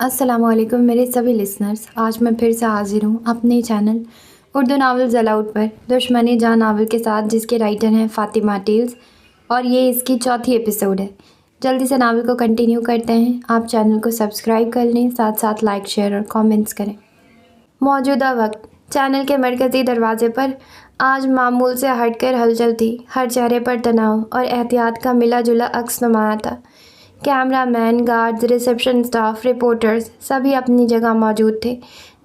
अस्सलाम वालेकुम मेरे सभी लिसनर्स। आज मैं फिर से हाजिर हूँ अपने चैनल उर्दू नावल ज़लाउट पर दुश्मनी जाँ नावल के साथ, जिसके राइटर हैं फ़ातिमा टेल्स और ये इसकी चौथी एपिसोड है। जल्दी से नावल को कंटिन्यू करते हैं। आप चैनल को सब्सक्राइब कर लें, साथ साथ लाइक, शेयर और कमेंट्स करें। मौजूदा वक्त चैनल के मरकज़ी दरवाजे पर आज मामूल से हटकर हलचल थी। हर चेहरे पर तनाव और एहतियात का मिला जुला अक्स नुमाया था। Cameraman, guards, reception staff, reporters सभी अपनी जगह मौजूद थे,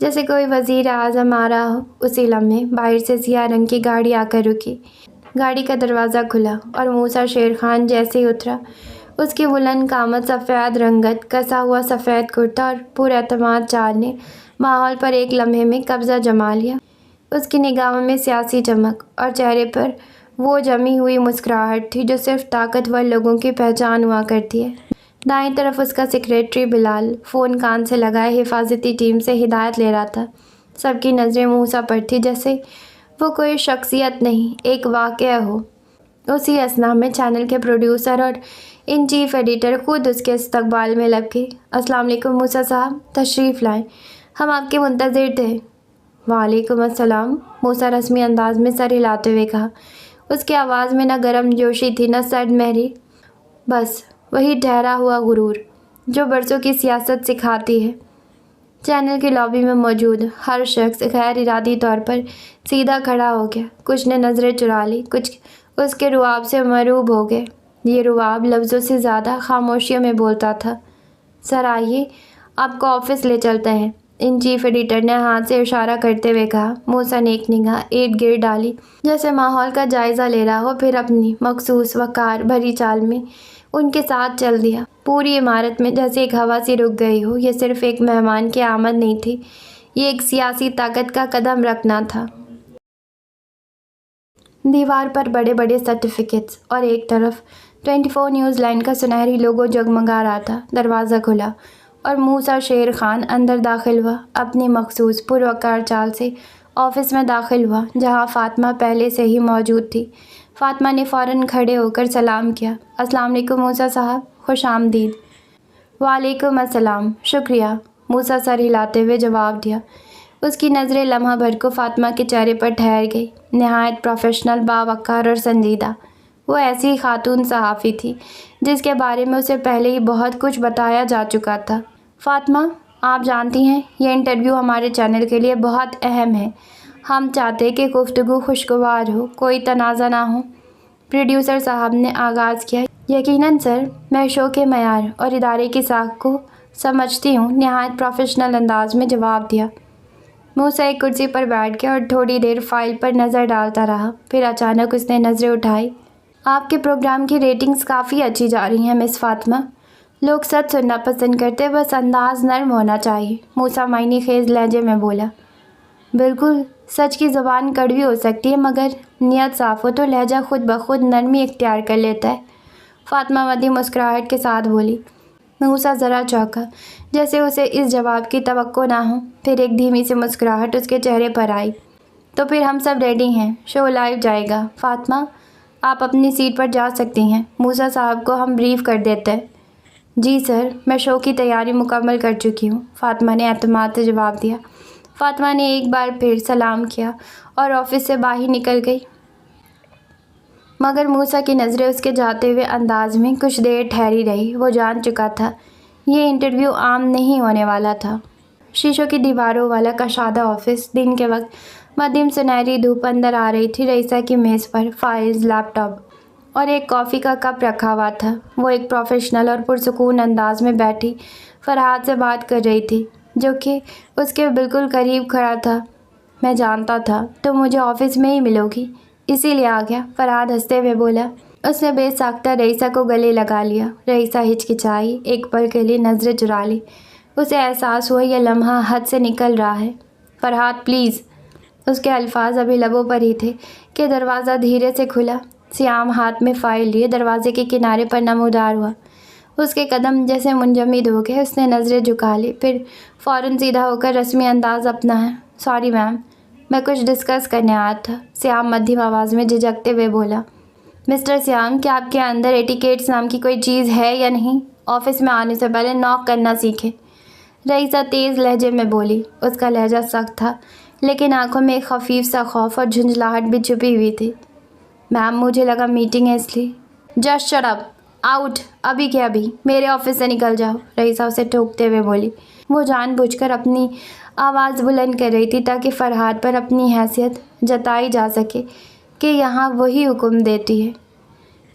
जैसे कोई वज़ीर आज़म आ रहा हो। उसी लम्हे बाहर से सियाह रंग की गाड़ी आकर रुकी। गाड़ी का दरवाज़ा खुला और मूसा शेर खान जैसे ही उतरा। उसकी बुलंद कामत, सफ़ेद रंगत, कसा हुआ सफ़ेद कुर्ता और पुरएतमाद चाल ने माहौल पर एक लम्हे में कब्ज़ा जमा लिया। उसकी निगाहों में सियासी चमक और चेहरे पर वो जमी हुई मुस्कुराहट थी जो सिर्फ ताकतवर लोगों की पहचान हुआ करती है। दाईं तरफ उसका सेक्रेटरी बिलाल फ़ोन कान से लगाए हिफाजती टीम से हिदायत ले रहा था। सबकी नज़रें मूसा पर थी, जैसे वो कोई शख्सियत नहीं, एक वाक़या हो। उसी असना में चैनल के प्रोड्यूसर और इन चीफ एडिटर खुद उसके इस्तकबाल में लग गए। अस्सलाम वालेकुम मूसा साहब, तशरीफ़ लाएँ, हम आपके मुंतज़िर थे। वालेकुम अस्सलाम, मूसा रस्मी अंदाज में सर हिलाते हुए कहा। उसकी आवाज़ में न गर्म जोशी थी, न सर्द महरी, बस वही ठहरा हुआ गुरूर जो बरसों की सियासत सिखाती है। चैनल की लॉबी में मौजूद हर शख्स गैर इरादी तौर पर सीधा खड़ा हो गया। कुछ ने नज़रें चुरा ली, कुछ उसके रुआब से मरूब हो गए। ये रुआब लफ्ज़ों से ज़्यादा खामोशियों में बोलता था। सर आइए, आपको ऑफिस ले चलते हैं, इन चीफ एडिटर ने हाथ से इशारा करते हुए कहा। मूसा ने एक निगाह इर्द गिर्द डाली, जैसे माहौल का जायज़ा ले रहा हो, फिर अपनी मखसूस वक़ार भरी चाल में उनके साथ चल दिया। पूरी इमारत में जैसे एक हवा सी रुक गई हो। ये सिर्फ एक मेहमान की आमद नहीं थी, ये एक सियासी ताकत का कदम रखना था। दीवार पर बड़े बड़े सर्टिफिकेट्स और एक तरफ 24 न्यूज़ लाइन का सुनहरी लोगो जगमगा रहा था। दरवाज़ा खुला और मूसा शेर खान अंदर दाखिल हुआ। अपनी मखसूस पुरवकार चाल से ऑफिस में दाखिल हुआ, जहां फ़ातिमा पहले से ही मौजूद थी। फ़ातिमा ने फ़ौरन खड़े होकर सलाम किया। अस्सलाम वालेकुम मूसा साहब, खुश आमदीद। वालेकुम अस्सलाम, शुक्रिया, मूसा सर हिलाते हुए जवाब दिया। उसकी नज़रें लम्हा भर को फ़ातिमा के चेहरे पर ठहर गई। नहायत प्रोफेशनल, बावक़ार और संजीदा। वो ऐसी खातून सहाफ़ी थी जिसके बारे में उसे पहले ही बहुत कुछ बताया जा चुका था। फ़ातिमा, आप जानती हैं, ये इंटरव्यू हमारे चैनल के लिए बहुत अहम है। हम चाहते कि गुफ्तगू खुशगवार हो, कोई तनाज़ा ना हो। प्रोड्यूसर साहब ने आगाज़ किया। यकीनन सर, मैं शो के मयार और इदारे की साख को समझती हूँ, नहायत प्रोफेशनल अंदाज में जवाब दिया। मूसा एक कुर्सी पर बैठ गया और थोड़ी देर फाइल पर नज़र डालता रहा। फिर अचानक उसने नज़रें उठाई। आपके प्रोग्राम की रेटिंग्स काफ़ी अच्छी जा रही हैं मिस फ़ातिमा। लोग सच सुनना पसंद करते, बस अंदाज नर्म होना चाहिए, मूसा मायने खेज लहजे में बोला। बिल्कुल, सच की ज़बान कड़वी हो सकती है, मगर नियत साफ़ हो तो लहजा खुद ब खुद नरमी इख्तियार कर लेता है, फ़ातिमा मदी मुस्कुराहट के साथ बोली। मूसा ज़रा चौंका, जैसे उसे इस जवाब की तवक्को ना हो। फिर एक धीमी सी मुस्कुराहट उसके चेहरे पर आई। तो फिर हम सब रेडी हैं, शो लाइव जाएगा। फ़ातिमा, आप अपनी सीट पर जा सकती हैं, मूसा साहब को हम ब्रीफ़ कर देते हैं। जी सर, मैं शो की तैयारी मुकम्मल कर चुकी हूँ, फ़ातिमा ने एतमाद से जवाब दिया। फ़ातिमा ने एक बार फिर सलाम किया और ऑफिस से बाहर निकल गई, मगर मूसा की नज़रें उसके जाते हुए अंदाज में कुछ देर ठहरी रही। वो जान चुका था ये इंटरव्यू आम नहीं होने वाला था। शीशों की दीवारों वाला कशादा ऑफिस, दिन के वक्त मध्यम सुनहरी धूप अंदर आ रही थी। रईसा की मेज़ पर फाइल्स, लैपटॉप और एक कॉफ़ी का कप रखा हुआ था। वो एक प्रोफेशनल और पुरसुकून अंदाज में बैठी फरहाद से बात कर रही थी, जो कि उसके बिल्कुल करीब खड़ा था। मैं जानता था तो मुझे ऑफिस में ही मिलोगी, इसीलिए आ गया, फरहाद हंसते हुए बोला। उसने बेसाख्ता रईसा को गले लगा लिया। रईसा हिचकिचाई, एक पल के लिए नज़रें चुरा ली। उसे एहसास हुआ यह लम्हा हद से निकल रहा है। फरहाद प्लीज़, उसके अल्फाज अभी लबों पर ही थे कि दरवाज़ा धीरे से खुला। सियाम हाथ में फ़ाइल लिए दरवाजे के किनारे पर नमूदार हुआ। उसके कदम जैसे मुंजमद हो गए। उसने नज़रें झुका ली, फिर फ़ौरन सीधा होकर रस्मी अंदाज़ अपनाया। सॉरी मैम, मैं कुछ डिस्कस करने आया था, सियाम मध्यम आवाज़ में झिझकते हुए बोला। मिस्टर सियाम, क्या आपके अंदर एटिकेट्स नाम की कोई चीज़ है या नहीं? ऑफिस में आने से पहले नॉक करना सीखें। रईसा तेज़ लहजे में बोली। उसका लहजा सख्त था, लेकिन आंखों में एक खफीफ सा खौफ और झुंझलाहट भी छुपी हुई थी। मैम, मुझे लगा मीटिंग है इसलिए। जस्ट शट अप, आउट, अभी के अभी मेरे ऑफिस से निकल जाओ, रईसा उसे टोकते हुए बोली। वो जानबूझकर अपनी आवाज़ बुलंद कर रही थी ताकि फरहाद पर अपनी हैसियत जताई जा सके कि यहाँ वही हुक्म देती है।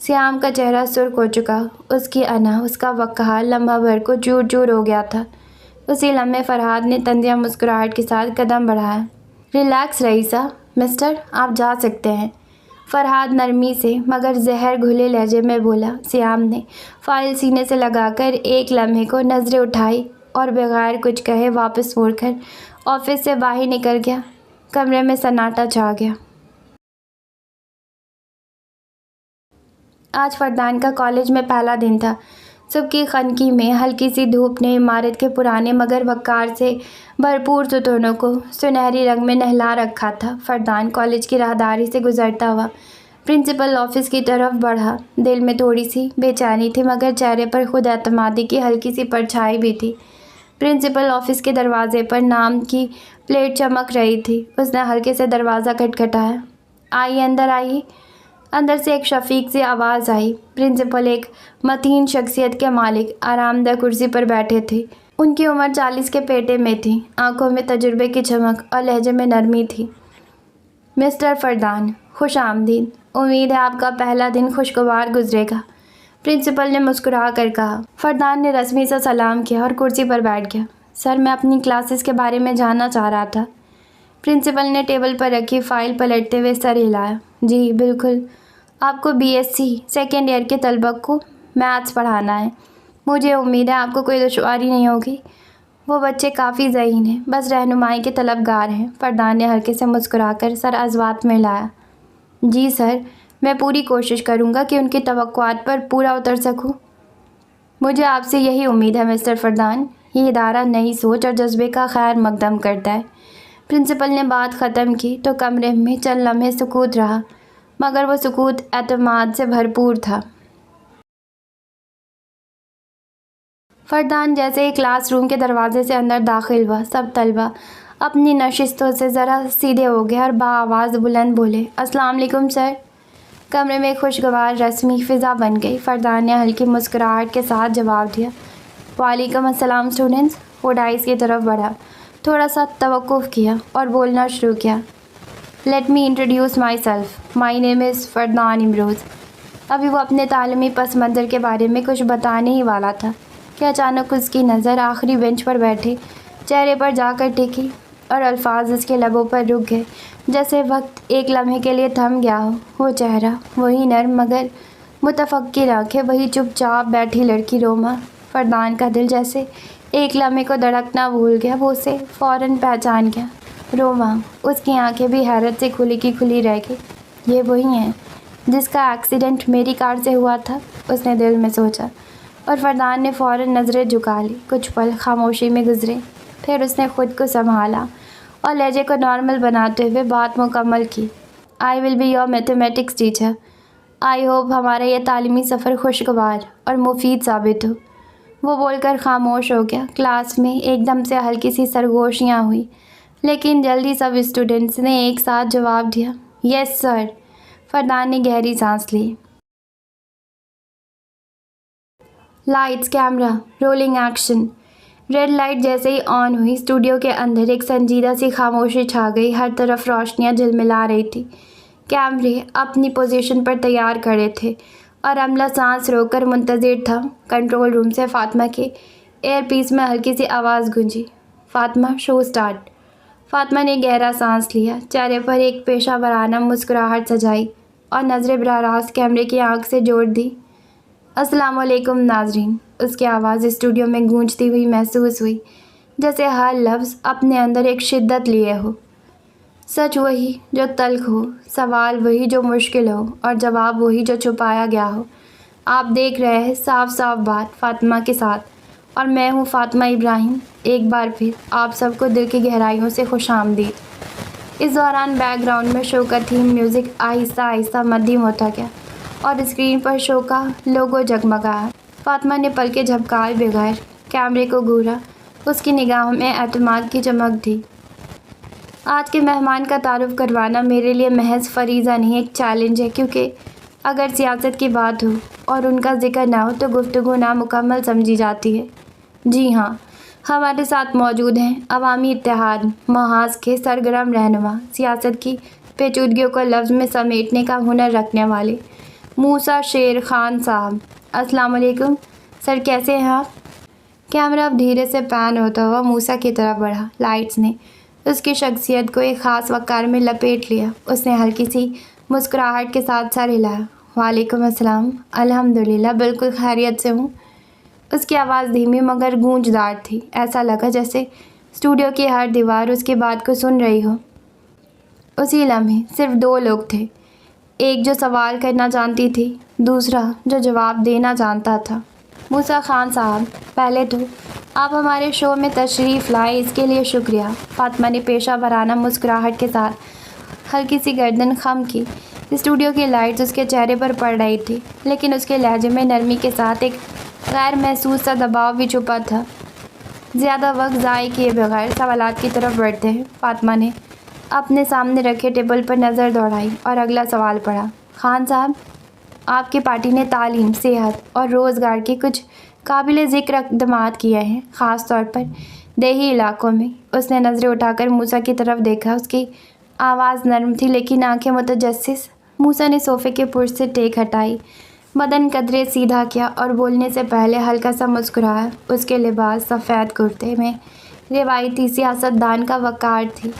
श्याम का चेहरा सुर्ख हो चुका, उसकी अना, उसका वक़ार लम्हा भर को चूर चूर हो गया था। उसी लम्हे फरहाद ने तंजिया मुस्कुराहट के साथ कदम बढ़ाया। रिलैक्स रईसा, मिस्टर, आप जा सकते हैं, फरहाद नरमी से मगर जहर घुले लहजे में बोला। श्याम ने फाइल सीने से लगाकर एक लम्हे को नज़रें उठाई और बगैर कुछ कहे वापस मुड़कर ऑफिस से बाहर निकल गया। कमरे में सन्नाटा छा गया। आज फरदान का कॉलेज में पहला दिन था। सुबह की खनकी में हल्की सी धूप ने इमारत के पुराने मगर वक़ार से भरपूर सुतूनों को सुनहरी रंग में नहला रखा था। फरदान कॉलेज की राहदारी से गुजरता हुआ प्रिंसिपल ऑफिस की तरफ बढ़ा। दिल में थोड़ी सी बेचैनी थी, मगर चेहरे पर खुद एतमादी की हल्की सी परछाई भी थी। प्रिंसिपल ऑफिस के दरवाजे पर नाम की प्लेट चमक रही थी। उसने हल्के से दरवाज़ा खटखटाया। आइए, अंदर आइए। अंदर से एक शफीक सी आवाज़ आई। प्रिंसिपल एक मतीन शख्सियत के मालिक आरामदाह कुर्सी पर बैठे थे। उनकी उम्र 40 के पेटे में थी। आंखों में तजुर्बे की चमक और लहजे में नरमी थी। मिस्टर फरदान, खुश आमदीद। उम्मीद है आपका पहला दिन खुशगवार गुजरेगा, प्रिंसिपल ने मुस्कुरा कर कहा। फरदान ने रस्मी सा सलाम किया और कुर्सी पर बैठ गया। सर, मैं अपनी क्लासेस के बारे में जानना चाह रहा था। प्रिंसिपल ने टेबल पर रखी फाइल पलटते हुए सर हिलाया। जी बिल्कुल, आपको बीएससी सेकेंड ईयर के तलबा को मैथ्स पढ़ाना है। मुझे उम्मीद है आपको कोई दुश्वारी नहीं होगी। वो बच्चे काफ़ी ज़हीन हैं, बस रहनुमाई के तलबगार हैं। फरदान ने हल्के से मुस्कुराकर सर अज़वात में हिलाया। जी सर, मैं पूरी कोशिश करूँगा कि उनकी तवक्कुआत पर पूरा उतर सकूँ। मुझे आपसे यही उम्मीद है मिस्टर फरदान। ये इदारा नई सोच और जज्बे का खैर मकदम करता है। प्रिंसिपल ने बात ख़त्म की तो कमरे में चंद लम्हे सुकूत रहा, मगर वो सुकूत एतमाद से भरपूर था। फरदान जैसे ही क्लासरूम के दरवाजे से अंदर दाखिल हुआ, सब तलबा अपनी नशिस्तों से ज़रा सीधे हो गए और बाआवाज़ बुलंद बोले, अस्सलाम वालेकुम सर। कमरे में खुशगवार रस्मी फ़िज़ा बन गई। फरदान ने हल्की मुस्कुराहट के साथ जवाब दिया, वालेकुम अस्सलाम स्टूडेंट्स। वो डाइस की तरफ बढ़ा, थोड़ा सा तवक्कुफ़ किया और बोलना शुरू किया। Let me introduce my self, my name is Fardan Imroz. अभी वो अपने तालीमी पस मंज़र के बारे में कुछ बताने ही वाला था कि अचानक उसकी नज़र आखिरी बेंच पर बैठे चेहरे पर जाकर टिकी और अल्फाज उसके लबों पर रुक गए, जैसे वक्त एक लम्हे के लिए थम गया हो। वो चेहरा, वही नर्म मगर मुतफक्किर आँखें, वही चुपचाप बैठी लड़की रोमा। फरदान का दिल जैसे एक लम्हे को धड़कना भूल गया। वो उसे फ़ौरन पहचान गया। रोमा, उसकी आंखें भी हैरत से खुली की खुली रह गई। ये वही है जिसका एक्सीडेंट मेरी कार से हुआ था, उसने दिल में सोचा। और फरदान ने फ़ौरन नज़रें झुका ली। कुछ पल खामोशी में गुजरे, फिर उसने ख़ुद को संभाला और लहजे को नॉर्मल बनाते हुए बात मुकम्मल की। I will be your mathematics teacher. I hope हमारा यह तालीमी सफ़र खुशगवार और मुफीद साबित हो। वो बोलकर खामोश हो गया। क्लास में एकदम से हल्की सी सरगोशियाँ हुई, लेकिन जल्दी सब स्टूडेंट्स ने एक साथ जवाब दिया, यस सर। फरदान ने गहरी सांस ली। Lights, camera, rolling action. Red light जैसे ही ऑन हुई, स्टूडियो के अंदर एक संजीदा सी खामोशी छा गई। हर तरफ रोशनियां झिलमिला रही थी। कैमरे अपनी पोजीशन पर तैयार खड़े थे और अमला सांस रोककर मुंतज़िर था। कंट्रोल रूम से फातिमा के एयरपीस में हल्की सी आवाज़ गूंजी, फातिमा, शो स्टार्ट। फातिमा ने गहरा सांस लिया, चेहरे पर एक पेशा वराना मुस्कुराहट सजाई और नज़रें बराह रास्त कैमरे की आंख से जोड़ दी। अस्सलाम वालेकुम नाज़रीन। उसकी आवाज़ स्टूडियो में गूंजती हुई महसूस हुई, जैसे हर लफ्ज़ अपने अंदर एक शिद्दत लिए हो। सच वही जो तल्ख हो, सवाल वही जो मुश्किल हो और जवाब वही जो छुपाया गया हो। आप देख रहे हैं साफ साफ बात फातिमा के साथ, और मैं हूँ फातिमा इब्राहिम। एक बार फिर आप सबको दिल की गहराइयों से खुश आमदीद। इस दौरान बैकग्राउंड में शो का थीम म्यूज़िक आहिस्ता आहिस्ता मध्यम होता गया और स्क्रीन पर शो का लोगो जगमगाया। फातिमा ने पलकें झपकाए बगैर कैमरे को घूरा। اس کی نگاہوں میں اعتماد کی چمک تھی۔ آج کے مہمان کا تعارف کروانا میرے لیے محض فریضہ نہیں، ایک چیلنج ہے، کیونکہ اگر سیاست کی بات ہو اور ان کا ذکر نہ ہو تو گفتگو نامکمل سمجھی جاتی ہے۔ جی ہاں، ہمارے ساتھ موجود ہیں عوامی اتحاد محاذ کے سرگرم رہنما، سیاست کی پیچیدگیوں کو لفظ میں سمیٹنے کا ہنر رکھنے والے موسیٰ شیر خان صاحب۔ السلام علیکم سر، کیسے ہیں آپ؟ کیمرہ اب دھیرے سے پین ہوتا ہوا موسیٰ کی طرف بڑھا۔ لائٹس نے اس کی شخصیت کو ایک خاص وقار میں لپیٹ لیا۔ اس نے ہلکی سی مسکراہٹ کے ساتھ سر ہلایا۔ وعلیکم السلام، الحمدللہ بالکل خیریت سے ہوں۔ اس کی آواز دھیمی مگر گونجدار تھی، ایسا لگا جیسے اسٹوڈیو کی ہر دیوار اس کی بات کو سن رہی ہو۔ اسی لمحے صرف دو لوگ تھے، ایک جو سوال کرنا جانتی تھی، دوسرا جو جواب دینا جانتا تھا۔ موسیٰ خان صاحب، پہلے تو آپ ہمارے شو میں تشریف لائے، اس کے لیے شکریہ۔ فاطمہ نے پیشہ ورانہ مسکراہٹ کے ساتھ ہلکی سی گردن خم کی۔ اسٹوڈیو کی لائٹس اس کے چہرے پر پڑ رہی تھی، لیکن اس کے لہجے میں نرمی کے ساتھ ایک غیر محسوس سا دباؤ بھی چھپا تھا۔ زیادہ وقت ضائع کیے بغیر سوالات کی طرف بڑھتے ہیں۔ فاطمہ نے اپنے سامنے رکھے ٹیبل پر نظر دوڑائی اور اگلا سوال پڑھا۔ خان صاحب، آپ کی پارٹی نے تعلیم، صحت اور روزگار کے کچھ قابل ذکر اقدامات کیے ہیں، خاص طور پر دیہی علاقوں میں۔ اس نے نظریں اٹھا کر موسیٰ کی طرف دیکھا۔ اس کی آواز نرم تھی لیکن آنکھیں متجسس۔ موسیٰ نے صوفے کے پشت سے ٹیک ہٹائی، بدن قدرے سیدھا کیا اور بولنے سے پہلے ہلکا سا مسکرایا۔ اس کے لباس سفید کرتے میں روایتی سیاستدان کا وقار تھی،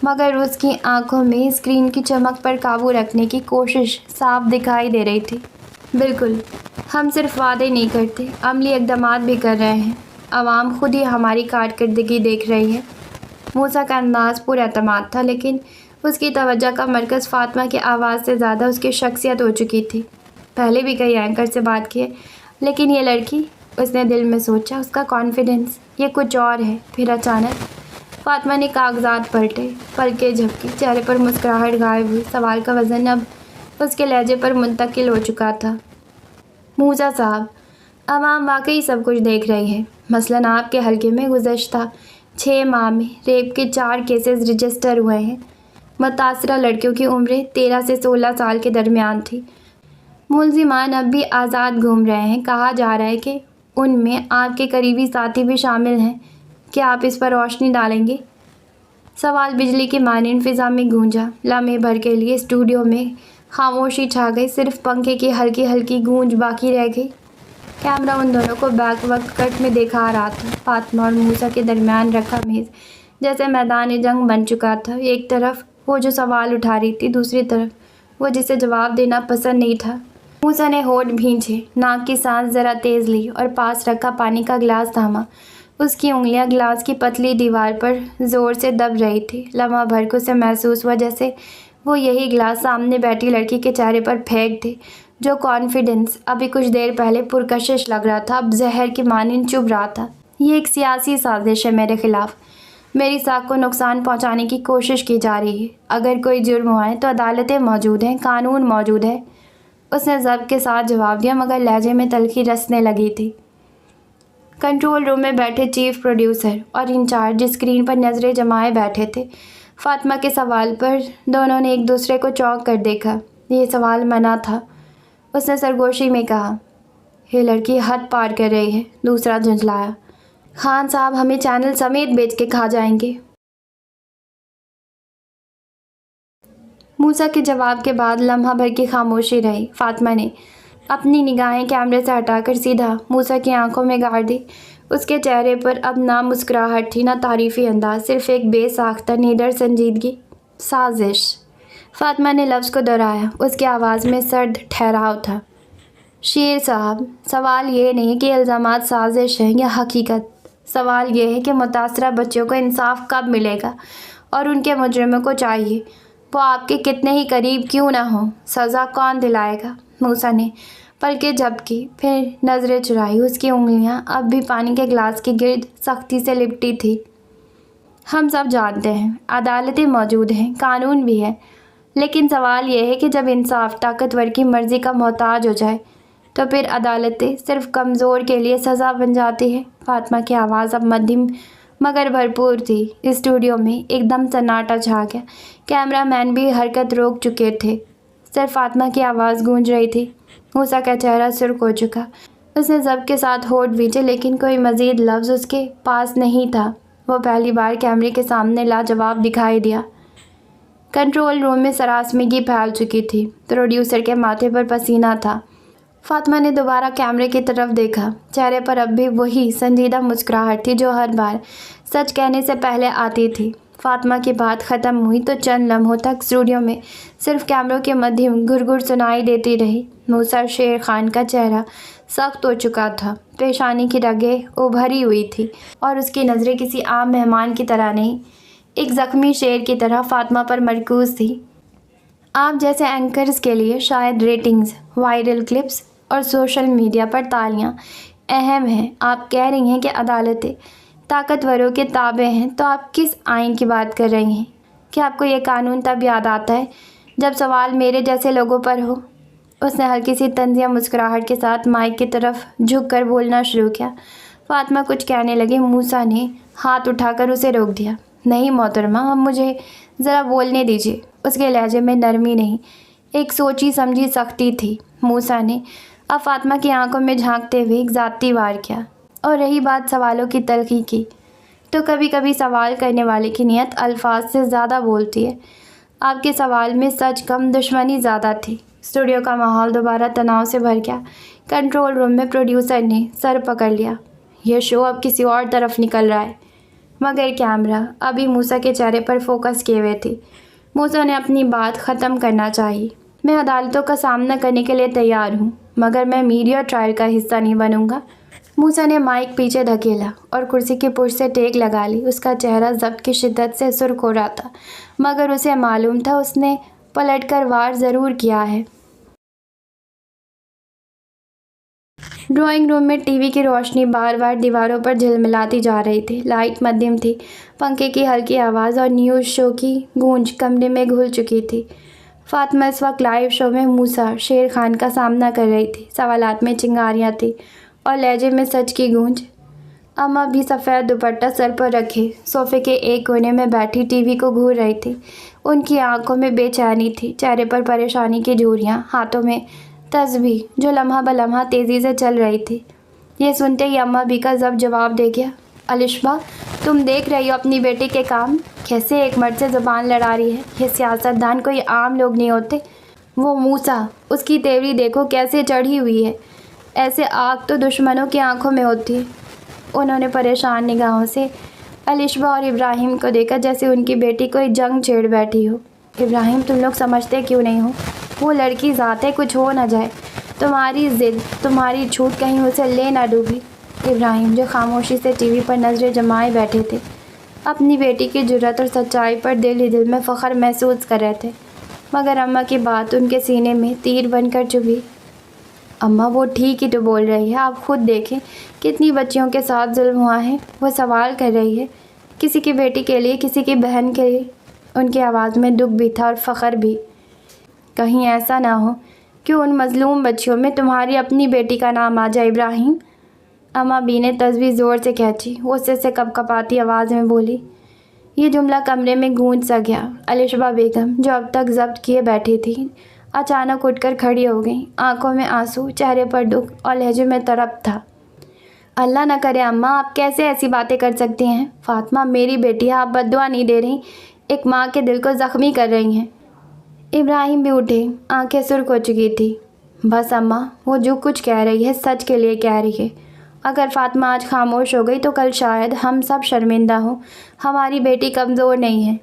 مگر اس کی آنکھوں میں اسکرین کی چمک پر قابو رکھنے کی کوشش صاف دکھائی دے رہی تھی۔ بالکل، ہم صرف وعدے نہیں کرتے، عملی اقدامات بھی کر رہے ہیں۔ عوام خود ہی ہماری کارکردگی دیکھ رہی ہے۔ موسیٰ کا انداز پر اعتماد تھا، لیکن اس کی توجہ کا مرکز فاطمہ کی آواز سے زیادہ اس کی شخصیت ہو چکی تھی۔ پہلے بھی کئی اینکر سے بات کی ہے، لیکن یہ لڑکی، اس نے دل میں سوچا، اس کا کانفیڈنس یہ کچھ اور ہے۔ پھر اچانک فاطمہ نے کاغذات پلٹے، پلکیں جھپکی، چہرے پر مسکراہٹ غائب ہوئی۔ سوال کا وزن اب اس کے لہجے پر منتقل ہو چکا تھا۔ موسیٰ صاحب، عوام واقعی سب کچھ دیکھ رہی ہے۔ مثلاً آپ کے حلقے میں گزشتہ 6 ماہ میں ریپ کے 4 کیسز رجسٹر ہوئے ہیں۔ متاثرہ لڑکیوں کی عمریں 13 سے 16 سال کے درمیان تھی۔ ملزمان اب بھی آزاد گھوم رہے ہیں۔ کہا جا رہا ہے کہ ان میں آپ کے قریبی ساتھی بھی شامل ہیں۔ کیا آپ اس پر روشنی ڈالیں گے؟ سوال بجلی کی مانند فضا میں گونجا۔ لمحے بھر کے لیے اسٹوڈیو میں خاموشی چھا گئی، صرف پنکھے کی ہلکی ہلکی گونج باقی رہ گئی۔ کیمرہ ان دونوں کو بیک وقت کٹ میں دکھا رہا تھا۔ فاطمہ اور موسیٰ کے درمیان رکھا میز جیسے میدان جنگ بن چکا تھا۔ ایک طرف وہ جو سوال اٹھا رہی تھی، دوسری طرف وہ جسے جواب دینا پسند نہیں تھا۔ موسیٰ نے ہونٹ بھینچے، ناک کی سانس ذرا تیز لی اور پاس رکھا پانی کا گلاس تھاما۔ اس کی انگلیاں گلاس کی پتلی دیوار پر زور سے دب رہی تھی۔ لمحہ بھر کو اسے محسوس ہوا جیسے وہ یہی گلاس سامنے بیٹھی لڑکی کے چہرے پر پھینک دے۔ جو کانفیڈنس ابھی کچھ دیر پہلے پرکشش لگ رہا تھا، اب زہر کی مانند چبھ رہا تھا۔ یہ ایک سیاسی سازش ہے میرے خلاف۔ میری ساکھ کو نقصان پہنچانے کی کوشش کی جا رہی ہے۔ اگر کوئی جرم ہوا ہے تو عدالتیں موجود ہیں، قانون موجود ہے۔ اس نے ضبط کے ساتھ جواب دیا، مگر لہجے میں تلخی رسنے لگی تھی۔ کنٹرول روم میں بیٹھے چیف پروڈیوسر اور انچارج اسکرین پر نظریں جمائے بیٹھے تھے۔ فاطمہ کے سوال پر دونوں نے ایک دوسرے کو چونک کر دیکھا۔ یہ سوال منع تھا۔ اس نے سرگوشی میں کہا، یہ لڑکی حد پار کر رہی ہے۔ دوسرا جھنجھلایا، خان صاحب ہمیں چینل سمیت بیچ کے کھا جائیں گے۔ موسیٰ کے جواب کے بعد لمحہ بھر کی خاموشی رہی۔ فاطمہ نے اپنی نگاہیں کیمرے سے ہٹا کر سیدھا موسیٰ کی آنکھوں میں گاڑ دی۔ اس کے چہرے پر اب نہ مسکراہٹ تھی، نہ تعریفی انداز، صرف ایک بے ساختہ نڈر سنجیدگی۔ سازش، فاطمہ نے لفظ کو دہرایا۔ اس کی آواز میں سرد ٹھہراؤ تھا۔ شیر صاحب، سوال یہ نہیں کہ الزامات سازش ہیں یا حقیقت۔ سوال یہ ہے کہ متاثرہ بچوں کو انصاف کب ملے گا، اور ان کے مجرموں کو چاہیے وہ آپ کے کتنے ہی قریب کیوں نہ ہوں، سزا کون دلائے گا؟ موسیٰ نے پلکیں جھپکی، پھر نظریں چرائی۔ اس کی انگلیاں اب بھی پانی کے گلاس کے گرد سختی سے لپٹی تھی۔ ہم سب جانتے ہیں، عدالتیں موجود ہیں، قانون بھی ہے، لیکن سوال یہ ہے کہ جب انصاف طاقتور کی مرضی کا محتاج ہو جائے تو پھر عدالتیں صرف کمزور کے لیے سزا بن جاتی ہے۔ فاطمہ کی آواز اب مدھم मगर भरपूर थी। स्टूडियो में एकदम सन्नाटा छा गया। कैमरा मैन भी हरकत रोक चुके थे। सिर्फ फातिमा की आवाज़ गूंज रही थी। मूसा का चेहरा सुर्ख हो चुका। उसने ज़ब्त के साथ होठ भींचे, लेकिन कोई मज़ीद लफ्ज़ उसके पास नहीं था। वो पहली बार कैमरे के सामने लाजवाब दिखाई दिया। कंट्रोल रूम में सरासमगी फैल चुकी थी। प्रोड्यूसर के माथे पर पसीना था। फातिमा ने दोबारा कैमरे की तरफ देखा। चेहरे पर अब भी वही संजीदा मुस्कुराहट थी जो हर बार सच कहने से पहले आती थी। फातिमा की बात ख़त्म हुई तो चंद लम्हों तक स्टूडियो में सिर्फ कैमरों के मध्यम घुरघुर सुनाई देती रही। मूसा शेर खान का चेहरा सख्त हो चुका था। पेशानी की रगें उभरी हुई थी और उसकी नज़रें किसी आम मेहमान की तरह नहीं, एक ज़ख्मी शेर की तरह फातिमा पर मरकूज़ थी। आप जैसे एंकर्स के लिए शायद रेटिंग्स, वायरल क्लिप्स और सोशल मीडिया पर तालियां अहम हैं। आप कह रही हैं कि अदालतें ताकतवरों के ताबे हैं, तो आप किस आइन की बात कर रही हैं? क्या आपको ये कानून तब याद आता है जब सवाल मेरे जैसे लोगों पर हो? उसने हल्की सी तंज़िया मुस्कुराहट के साथ माइक की तरफ झुककर बोलना शुरू किया। फातिमा कुछ कहने लगी। मूसा ने हाथ उठाकर उसे रोक दिया। नहीं मोहतरमा, अब मुझे ज़रा बोलने दीजिए। उसके लहजे में नरमी नहीं, एक सोची समझी सख्ती थी। मूसा ने अब फातिमा की आंखों में झांकते हुए एक ज़ाती वार किया। और रही बात सवालों की तलखी की, तो कभी कभी सवाल करने वाले की नीयत अल्फाज से ज़्यादा बोलती है। आपके सवाल में सच कम दुश्मनी ज़्यादा थी। स्टूडियो का माहौल दोबारा तनाव से भर गया। कंट्रोल रूम में प्रोड्यूसर ने सर पकड़ लिया। यह शो अब किसी और तरफ निकल रहा है। मगर कैमरा अभी मूसा के चेहरे पर फोकस किए हुए थी। मूसा ने अपनी बात ख़त्म करना चाहिए। मैं अदालतों का सामना करने के लिए तैयार हूँ, मगर मैं मीडिया ट्रायल का हिस्सा नहीं बनूंगा। मूसा ने माइक पीछे धकेला और कुर्सी की पुश से टेक लगा ली। उसका चेहरा ज़ब्त की शिद्दत से सुर्ख हो रहा था, मगर उसे मालूम था उसने पलटकर वार ज़रूर किया है। ड्राइंग रूम में टीवी की रोशनी बार बार दीवारों पर झिलमिलाती जा रही थी। लाइट मध्यम थी। पंखे की हल्की आवाज़ और न्यूज़ शो की गूंज कमरे में घुल चुकी थी। फातिमा इस वक्त लाइव शो में मूसा शेर खान का सामना कर रही थी। सवालात में चिंगारियाँ थी और लहजे में सच की गूंज। अम्मा भी सफ़ेद दुपट्टा सर पर रखे सोफ़े के एक कोने में बैठी टीवी को घूर रही थी। उनकी आंखों में बेचैनी थी, चेहरे पर परेशानी की झुर्रियाँ, हाथों में तस्बीह जो लम्हा ब लम्हा तेज़ी से चल रही थी। ये सुनते ही अम्मा भी का जवाब दे गया। अलिशबा, तुम देख रही हो अपनी बेटी के काम, कैसे एक मर्द से ज़ुबान लड़ा रही है। ये सियासतदान कोई आम लोग नहीं होते। वो मूसा, उसकी तेवरी देखो कैसे चढ़ी हुई है। ऐसे आग तो दुश्मनों की आंखों में होती है। उन्होंने परेशान निगाहों से अलिशबा और इब्राहिम को देखा, जैसे उनकी बेटी कोई जंग छेड़ बैठी हो। इब्राहिम, तुम लोग समझते क्यों नहीं हो? वो लड़की ज़ात है, कुछ हो ना जाए। तुम्हारी ज़िद, तुम्हारी छूट कहीं उसे ले ना डूबी। इब्राहिम, जो खामोशी से टीवी पर नज़रें जमाए बैठे थे, अपनी बेटी की जुर्रत और सच्चाई पर दिल ही दिल में फ़ख्र महसूस कर रहे थे। मगर अम्मा की बात उनके सीने में तीर बनकर चुभी। अम्मा, वो ठीक ही तो बोल रही है। आप खुद देखें कितनी बच्चियों के साथ जुल्म हुआ है। वो सवाल कर रही है, किसी की बेटी के लिए, किसी की बहन के लिए। उनकी आवाज़ में दुख भी था और फ़ख्र भी। कहीं ऐसा ना हो कि उन मज़लूम बच्चियों में तुम्हारी अपनी बेटी का नाम आ जाए इब्राहिम। अम्मा बी ने तस्वीर ज़ोर से खींची। वो उससे से कपकपाती आवाज़ में बोली। ये जुमला कमरे में गूंज सा गया। अलिशबा बेगम, जो अब तक ज़ब्त किए बैठी थी, अचानक उठकर खड़ी हो गई। आंखों में आंसू, चेहरे पर दुख और लहजे में तड़प था। अल्लाह न करे अम्मा, आप कैसे ऐसी बातें कर सकती हैं? फातिमा मेरी बेटी है, आप बद्दुआ नहीं दे रही, एक माँ के दिल को ज़ख्मी कर रही हैं। इब्राहिम भी उठे, आंखें सुर्ख हो चुकी थी। बस अम्मा, वो जो कुछ कह रही है सच के लिए कह रही है। अगर फातिमा आज खामोश हो गई तो कल शायद हम सब शर्मिंदा हों। हमारी बेटी कमज़ोर नहीं है।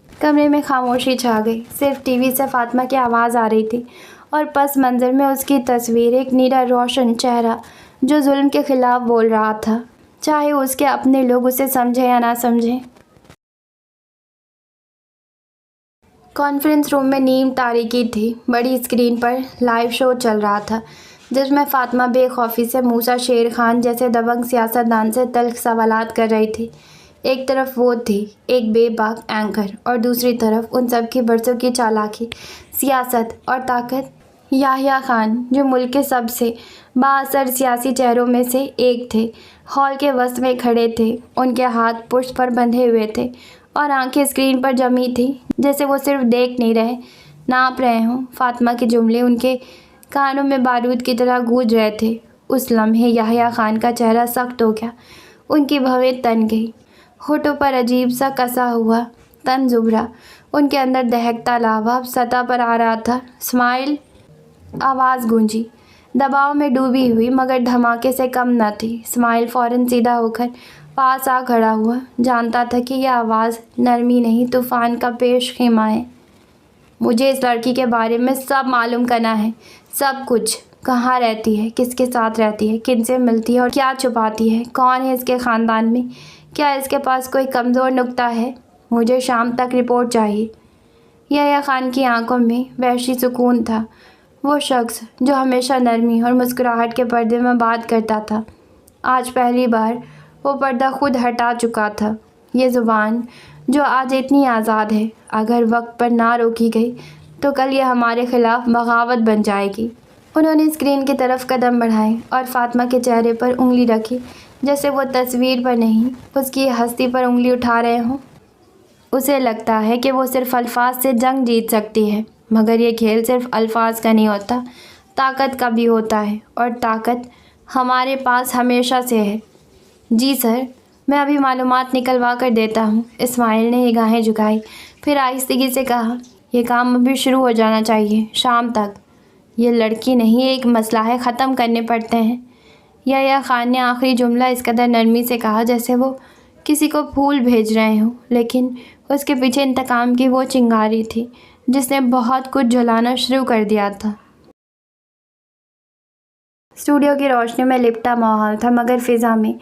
कमरे में खामोशी छा गई। सिर्फ टीवी से फातिमा की आवाज़ आ रही थी और पस मंज़र में उसकी तस्वीर, एक नीला रोशन चेहरा जो जुल्म के ख़िलाफ़ बोल रहा था, चाहे उसके अपने लोग उसे समझें या ना समझें। कॉन्फ्रेंस रूम में नीम तारीकी थी। बड़ी स्क्रीन पर लाइव शो चल रहा था, जिसमें फातिमा बेखौफी से मूसा शेर खान जैसे दबंग सियासतदान से तल्ख सवालात कर रही थी। एक तरफ वो थी, एक बेबाक एंकर, और दूसरी तरफ उन सब की बरसों की चालाकी, सियासत और ताकत, याह्या खान, जो मुल्क के सबसे बाअसर सियासी चेहरों में से एक थे। हॉल के वसत में खड़े थे। उनके हाथ पुष्प पर बंधे हुए थे और आंखें स्क्रीन पर जमी थी, जैसे वो सिर्फ देख नहीं रहे, नाप रहे हों। फातिमा के जुमले उनके कानों में बारूद की तरह गूंज रहे थे। उस लम्हे याह्या खान का चेहरा सख्त हो गया, उनकी भवें तन गई, होठों पर अजीब सा कसा हुआ तन उभरा। उनके अंदर दहकता लावा सतह पर आ रहा था। स्माइल, आवाज़ गूंजी, दबाव में डूबी हुई मगर धमाके से कम न थी। स्माइल फ़ौरन सीधा होकर पास आ खड़ा हुआ, जानता था कि यह आवाज़ नरमी नहीं, तूफ़ान का पेश खेमा है। मुझे इस लड़की के बारे में सब मालूम करना है, सब कुछ। कहाँ रहती है, किसके साथ रहती है, किनसे मिलती है और क्या छुपाती है, कौन है इसके ख़ानदान में, क्या इसके पास कोई कमज़ोर नुक्ता है। मुझे शाम तक रिपोर्ट चाहिए। याह्या खान की आंखों में वहशी सुकून था। वो शख्स जो हमेशा नरमी और मुस्कुराहट के पर्दे में बात करता था, आज पहली बार वो पर्दा खुद हटा चुका था। ये ज़ुबान जो आज इतनी आज़ाद है, अगर वक्त पर ना रोकी गई तो कल ये हमारे ख़िलाफ़ बगावत बन जाएगी। उन्होंने स्क्रीन की तरफ कदम बढ़ाए और फातिमा के चेहरे पर उंगली रखी, जैसे वो तस्वीर पर नहीं, उसकी हस्ती पर उंगली उठा रहे हों। उसे लगता है कि वो सिर्फ़ अल्फाज से जंग जीत सकती है, मगर ये खेल सिर्फ़ अल्फाज का नहीं होता, ताकत का भी होता है, और ताकत हमारे पास हमेशा से है। जी सर, मैं अभी मालूमात निकलवा कर देता हूँ। इस्माइल ने निगाहें झुकाई, फिर आहिस्तगी से कहा, यह काम अभी शुरू हो जाना चाहिए, शाम तक। ये लड़की नहीं, एक मसला है, ख़त्म करने पड़ते हैं। याह्या खान ने आखिरी जुमला इस कदर नरमी से कहा जैसे वो किसी को फूल भेज रहे हों, लेकिन उसके पीछे इंतकाम की वो चिंगारी थी जिसने बहुत कुछ जलाना शुरू कर दिया था। स्टूडियो की रोशनी में लिपटा माहौल था, मगर फ़िज़ा में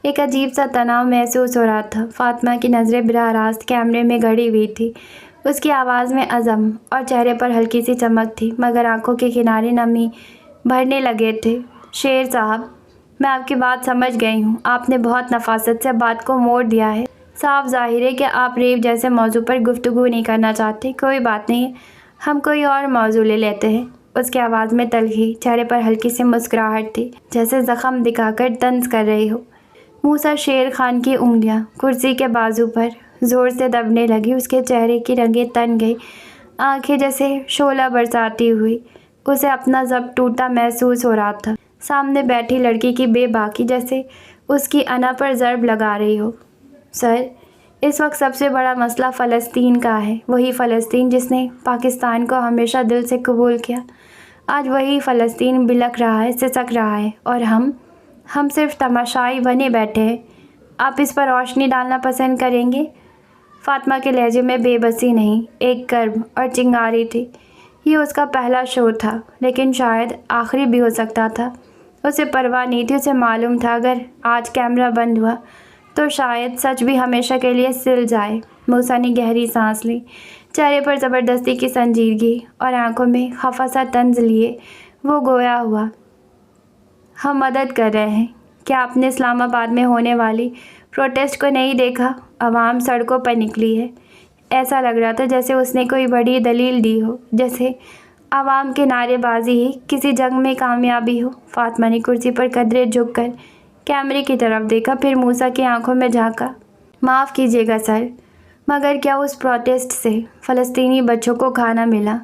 एक अजीब सा तनाव महसूस हो रहा था। फातिमा की नज़रें बराह रास्त कैमरे में गड़ी हुई थी। उसकी आवाज़ में अज़म और चेहरे पर हल्की सी चमक थी, मगर आंखों के किनारे नमी भरने लगे थे। शेर साहब, मैं आपकी बात समझ गई हूँ। आपने बहुत नफासत से बात को मोड़ दिया है। साफ ज़ाहिर है कि आप रेप जैसे मौजू पर गुफ्तगू नहीं करना चाहते। कोई बात नहीं, हम कोई और मौजू ले लेते हैं। उसकी आवाज़ में तलखी, चेहरे पर हल्की सी मुस्कुराहट थी, जैसे ज़ख़म दिखाकर तंज कर रही हो। मूसा शेर खान की उंगलियां कुर्सी के बाजू पर ज़ोर से दबने लगी। उसके चेहरे की रंगें तन गई, आंखें जैसे शोला बरसाती हुई। उसे अपना ज़ब्त टूटा महसूस हो रहा था। सामने बैठी लड़की की बेबाकी जैसे उसकी अना पर ज़र्ब लगा रही हो। सर, इस वक्त सबसे बड़ा मसला फ़लस्तीन का है। वही फ़लस्तीन जिसने पाकिस्तान को हमेशा दिल से कबूल किया। आज वही फ़लस्तीन बिलख रहा है, सिसक रहा है, और हम सिर्फ तमाशाई बने बैठे हैं। आप इस पर रोशनी डालना पसंद करेंगे? फातिमा के लहजे में बेबसी नहीं, एक कर्ब और चिंगारी थी। ये उसका पहला शो था, लेकिन शायद आखिरी भी हो सकता था। उसे परवाह नहीं थी। उसे मालूम था अगर आज कैमरा बंद हुआ तो शायद सच भी हमेशा के लिए सिल जाए। मूसा ने गहरी सांस ली, चेहरे पर ज़बरदस्ती की संजीदगी और आंखों में खफा सा तंज लिए वो गोया हुआ, हम मदद कर रहे हैं। क्या आपने इस्लामाबाद में होने वाली प्रोटेस्ट को नहीं देखा? आवाम सड़कों पर निकली है। ऐसा लग रहा था जैसे उसने कोई बड़ी दलील दी हो, जैसे आवाम के नारेबाजी ही किसी जंग में कामयाबी हो। फातिमा ने कुर्सी पर कदरे झुककर कैमरे की तरफ देखा, फिर मूसा की आंखों में झांका। माफ़ कीजिएगा सर, मगर क्या उस प्रोटेस्ट से फ़लस्तीनी बच्चों को खाना मिला?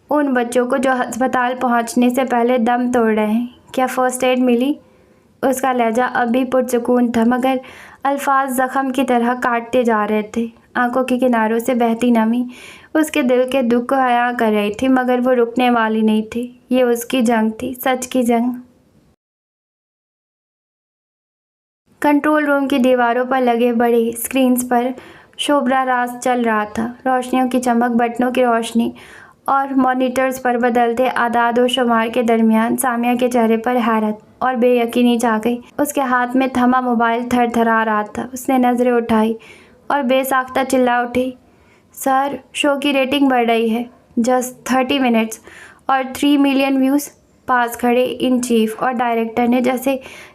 उन बच्चों को जो अस्पताल पहुंचने से पहले दम तोड़ रहे हैं, क्या फ़र्स्ट एड मिली? उसका लहजा अब भी पुरसुकून था, मगर अल्फाज ज़ख़म की तरह काटते जा रहे थे। आंखों के किनारों से बहती नमी उसके दिल के दुख को हया कर रही थी, मगर वो रुकने वाली नहीं थी। ये उसकी जंग थी, सच की जंग। कंट्रोल रूम की दीवारों पर लगे बड़े स्क्रीन्स पर शोभरा राज चल रहा था। रोशनियों की चमक, बटनों की रोशनी और मॉनिटर्स पर बदलते आदाद व शुमार के दरमियान सामिया के चेहरे पर हैरत और बेयकीनी छा गई। उसके हाथ में थमा मोबाइल थरथरा रहा था। उसने नज़रें उठाई और बेसाख्ता चिल्ला उठी, सर, शो की रेटिंग बढ़ रही है। जस्ट 30 मिनट्स और 3 मिलियन व्यूज़। पास खड़े इन चीफ और डायरेक्टर ने जैसे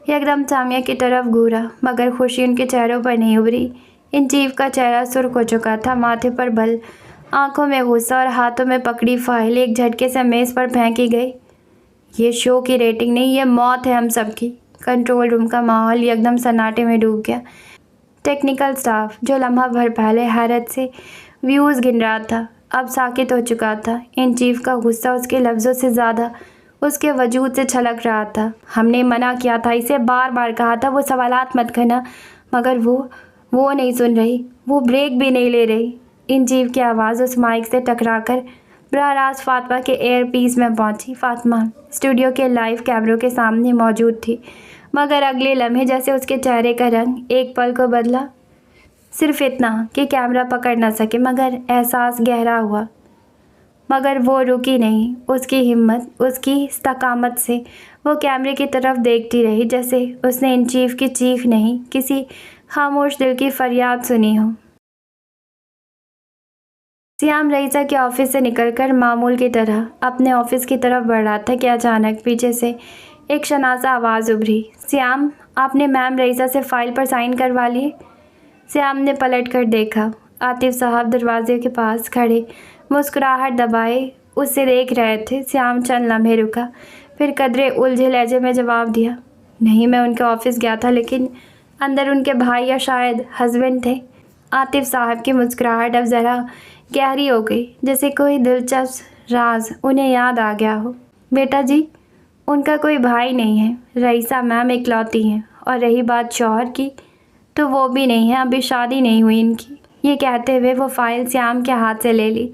एकदम सामिया की तरफ घूरा, मगर खुशी उनके चेहरों पर नहीं उभरी। इन चीफ का चेहरा सुर्ख हो चुका था, माथे पर बल, आंखों में गुस्सा और हाथों में पकड़ी फाइल एक झटके से मेज़ पर फेंकी गई। ये शो की रेटिंग नहीं, ये मौत है हम सबकी। कंट्रोल रूम का माहौल एकदम सन्नाटे में डूब गया। टेक्निकल स्टाफ जो लम्हा भर पहले हैरत से व्यूज़ गिन रहा था, अब साकित हो चुका था। इन चीफ का गुस्सा उसके लफ्ज़ों से ज़्यादा उसके वजूद से छलक रहा था। हमने मना किया था, इसे बार बार कहा था वो सवालात मत करना, मगर वो नहीं सुन रही, वो ब्रेक भी नहीं ले रही। इन चीफ की आवाज़ उस माइक से टकराकर बराह रास्त फातिमा के एयर पीस में पहुंची। फातिमा स्टूडियो के लाइव कैमरों के सामने मौजूद थी, मगर अगले लम्हे जैसे उसके चेहरे का रंग एक पल को बदला। सिर्फ इतना कि कैमरा पकड़ ना सके, मगर एहसास गहरा हुआ। मगर वो रुकी नहीं। उसकी हिम्मत, उसकी इस्तकामत से वो कैमरे की तरफ देखती रही, जैसे उसने इन चीफ की चीख नहीं, किसी खामोश दिल की फरियाद सुनी हो। सियाम रईसा के ऑफिस से निकलकर मामूल की तरह अपने ऑफिस की तरफ बढ़ रहा था कि अचानक पीछे से एक शनासा आवाज़ उभरी। सियाम, आपने मैम रईसा से फाइल पर साइन करवा लिए? सियाम ने पलट कर देखा। आतिफ साहब दरवाजे के पास खड़े मुस्कुराहट दबाए उससे देख रहे थे। सियाम चंद लम्हे रुका, फिर कदरे उलझे लहजे में जवाब दिया, नहीं, मैं उनके ऑफिस गया था, लेकिन अंदर उनके भाई या शायद हस्बैंड थे। आतिफ साहब की मुस्कुराहट अब ज़रा गहरी हो गई, जैसे कोई दिलचस्प राज उन्हें याद आ गया हो। बेटा जी, उनका कोई भाई नहीं है, रईसा मैम इकलौती हैं, और रही बात शौहर की, तो वो भी नहीं है, अभी शादी नहीं हुई इनकी। ये कहते हुए वो फाइल श्याम के हाथ से ले ली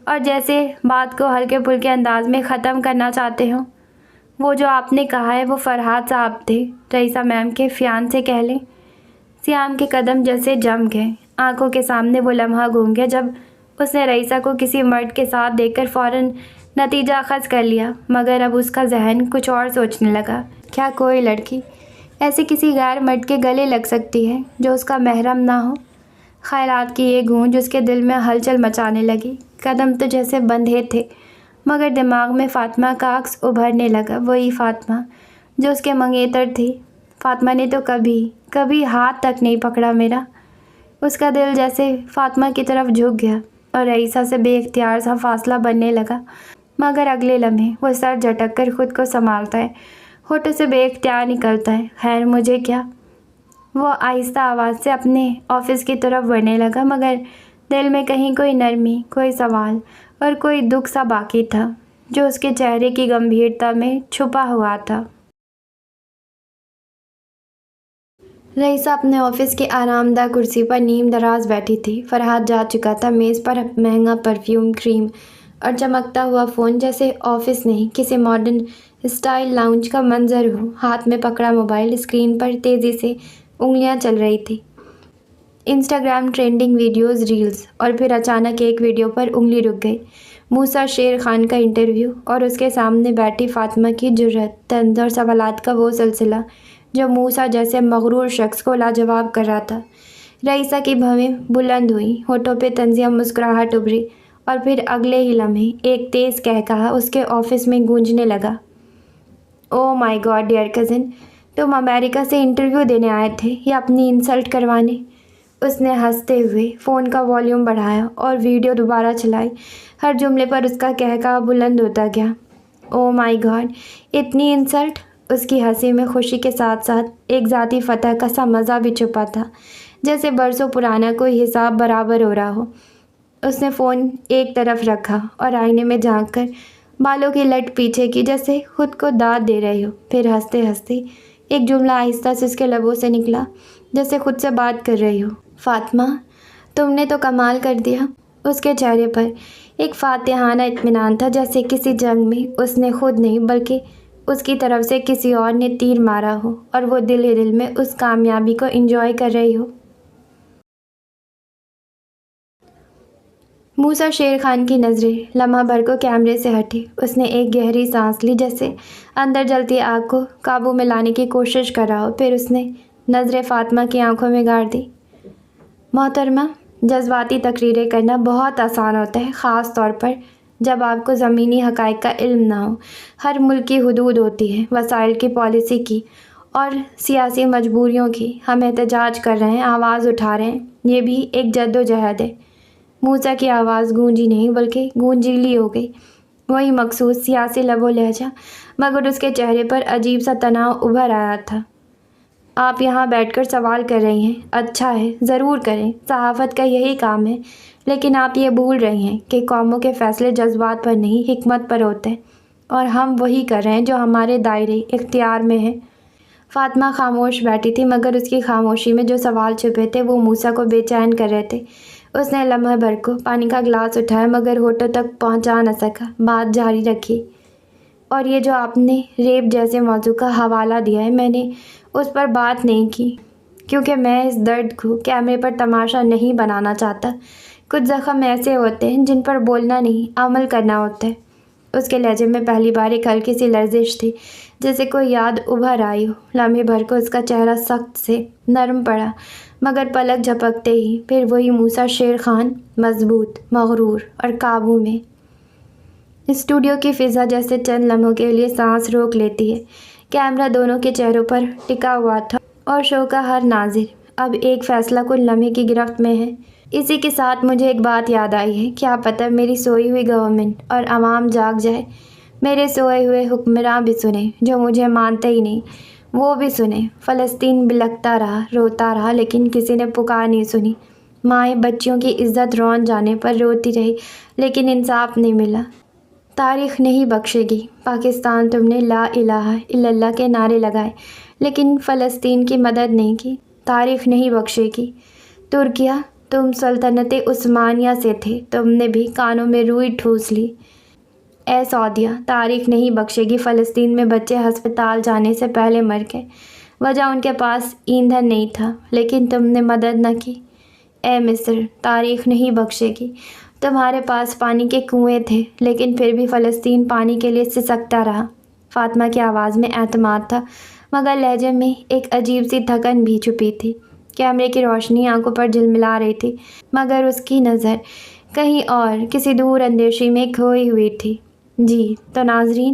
और जैसे बात को हल्के फुल्के अंदाज में ख़त्म करना चाहते हो, वो जो आपने कहा है वो फरहाद साहब थे, रईसा मैम के फियांसे कह लें। श्याम के कदम जैसे जम गए। आंखों के सामने वो लम्हा घूम गया जब उसने रईसा को किसी मर्द के साथ देखकर फ़ौरन नतीजा अखज़ कर लिया, मगर अब उसका जहन कुछ और सोचने लगा। क्या कोई लड़की ऐसे किसी गैर मर्द के गले लग सकती है जो उसका महरम ना हो? ख़यालात की ये गूंज उसके दिल में हलचल मचाने लगी। कदम तो जैसे बंधे थे, मगर दिमाग में फ़ातिमा का अक्स उभरने लगा। वही फ़ातिमा जो उसके मंगेतर थी। फ़ातिमा ने तो कभी हाथ तक नहीं पकड़ा मेरा। उसका दिल जैसे फ़ातिमा की तरफ झुक गया और रईसा से बेइख्तियार सा फासला बनने लगा, मगर अगले लम्हे वो सर झटक कर खुद को संभालता है, होठों से बेइख्तियार निकलता है, खैर मुझे क्या। वो आहिस्ता आवाज़ से अपने ऑफिस की तरफ बढ़ने लगा, मगर दिल में कहीं कोई नरमी, कोई सवाल और कोई दुख सा बाकी था, जो उसके चेहरे की गंभीरता में छुपा हुआ था। रईसा अपने ऑफिस की आरामदाह कुर्सी पर नीम दराज बैठी थी। फरहाद जा चुका था। मेज़ पर महंगा परफ्यूम, क्रीम और चमकता हुआ फ़ोन, जैसे ऑफिस नहीं किसी मॉडर्न स्टाइल लाउंज का मंजर हो। हाथ में पकड़ा मोबाइल, स्क्रीन पर तेज़ी से उंगलियां चल रही थी। इंस्टाग्राम ट्रेंडिंग वीडियोस, रील्स, और फिर अचानक एक वीडियो पर उंगली रुक गई। मूसा शेर खान का इंटरव्यू और उसके सामने बैठी फ़ातिमा की जुर्रत, तंज और सवालात का वो सिलसिला जो मूसा जैसे मगरूर शख्स को लाजवाब कर रहा था। रईसा की भवें बुलंद हुई, होठों पे तंजिया मुस्कुराहट उभरी, और फिर अगले ही लम्हे एक तेज़ कहकहा उसके ऑफिस में गूंजने लगा। Oh my God dear cousin, तुम अमेरिका से इंटरव्यू देने आए थे या अपनी इंसल्ट करवाने? उसने हंसते हुए फ़ोन का वॉल्यूम बढ़ाया और वीडियो दोबारा चलाई। हर जुमले पर उसका कहका बुलंद होता गया। ओह माय गॉड, इतनी इंसल्ट? उसकी हंसी में खुशी के साथ साथ एक ज़ाती फतह का सा मज़ा भी छुपा था, जैसे बरसों पुराना कोई हिसाब बराबर हो रहा हो। उसने फ़ोन एक तरफ रखा और आईने में झांक कर बालों की लट पीछे की, जैसे खुद को दाद दे रही हो। फिर हंसते हंसते एक जुमला आहिस्ता से उसके लबों से निकला, जैसे खुद से बात कर रही हो। फ़ातिमा, तुमने तो कमाल कर दिया। उसके चेहरे पर एक फातिहाना इत्मीनान था, जैसे किसी जंग में उसने खुद नहीं बल्कि उसकी तरफ से किसी और ने तीर मारा हो और वो दिल ही दिल में उस कामयाबी को एंजॉय कर रही हो। मूसा शेर खान की नज़रें लम्हा भर को कैमरे से हटी। उसने एक गहरी सांस ली, जैसे अंदर जलती आग को काबू में लाने की कोशिश कर रहा हो। फिर उसने नज़रें फ़ातिमा की आंखों में गाड़ दी। मोहतरमा, जज्बाती तकरीरें करना बहुत आसान होता है, ख़ास तौर पर जब आपको ज़मीनी हक़ाइक़ का इल्म ना हो। हर मुल्क की हुदूद होती है, वसाइल की, पॉलिसी की और सियासी मजबूरियों की। हम एहतजाज कर रहे हैं, आवाज़ उठा रहे हैं, ये भी एक जद्दोजहद है। मूसा की आवाज़ गूंजी नहीं बल्कि गूंजीली हो गई। वही मखसूस सियासी लबो लहजा, मगर उसके चेहरे पर अजीब सा तनाव उभर आया था। آپ یہاں بیٹھ کر سوال کر رہی ہیں، اچھا ہے، ضرور کریں، صحافت کا یہی کام ہے، لیکن آپ یہ بھول رہی ہیں کہ قوموں کے فیصلے جذبات پر نہیں حکمت پر ہوتے ہیں، اور ہم وہی کر رہے ہیں جو ہمارے دائرے اختیار میں ہے۔ فاطمہ خاموش بیٹھی تھی، مگر اس کی خاموشی میں جو سوال چھپے تھے وہ موسیٰ کو بے چین کر رہے تھے۔ اس نے لمحہ بھر کو پانی کا گلاس اٹھایا مگر ہونٹوں تک پہنچا نہ سکا، بات جاری رکھی۔ اور یہ جو آپ نے ریپ جیسے موضوع کا حوالہ دیا ہے، میں نے اس پر بات نہیں کی کیونکہ میں اس درد کو کیمرے پر تماشا نہیں بنانا چاہتا۔ کچھ زخم ایسے ہوتے ہیں جن پر بولنا نہیں، عمل کرنا ہوتا ہے۔ اس کے لہجے میں پہلی بار ایک ہلکی سی لرزش تھی، جیسے کوئی یاد ابھر آئی ہو۔ لمحے بھر کو اس کا چہرہ سخت سے نرم پڑا، مگر پلک جھپکتے ہی پھر وہی موسیٰ شیر خان، مضبوط، مغرور اور قابو میں۔ اسٹوڈیو کی فضا جیسے چند لمحوں کے لیے سانس روک لیتی ہے۔ کیمرہ دونوں کے چہروں پر ٹکا ہوا تھا اور شو کا ہر ناظر اب ایک فیصلہ کن لمحے کی گرفت میں ہے۔ اسی کے ساتھ مجھے ایک بات یاد آئی ہے، کیا پتہ میری سوئی ہوئی گورنمنٹ اور عوام جاگ جائے، میرے سوئے ہوئے حکمراں بھی سنیں جو مجھے مانتے ہی نہیں، وہ بھی سنیں۔ فلسطین بلکتا رہا، روتا رہا، لیکن کسی نے پکار نہیں سنی۔ مائیں بچیوں کی عزت رون جانے پر روتی رہی، لیکن انصاف نہیں ملا۔ تاریخ نہیں بخشے گی۔ پاکستان، تم نے لا الہ الا اللہ کے نعرے لگائے لیکن فلسطین کی مدد نہیں کی، تاریخ نہیں بخشے گی۔ ترکیہ، تم سلطنت عثمانیہ سے تھے، تم نے بھی کانوں میں روئی ٹھوس لی۔ اے سعودیہ، تاریخ نہیں بخشے گی، فلسطین میں بچے ہسپتال جانے سے پہلے مر گئے، وجہ ان کے پاس ایندھن نہیں تھا، لیکن تم نے مدد نہ کی۔ اے مصر، تاریخ نہیں بخشے گی، تمہارے پاس پانی کے کنویں تھے، لیکن پھر بھی فلسطین پانی کے لیے سسکتا رہا۔ فاطمہ کی آواز میں اعتماد تھا، مگر لہجے میں ایک عجیب سی تھکن بھی چھپی تھی۔ کیمرے کی روشنی آنکھوں پر جھلملا رہی تھی، مگر اس کی نظر کہیں اور، کسی دور اندیشی میں کھوئی ہوئی تھی۔ جی تو ناظرین،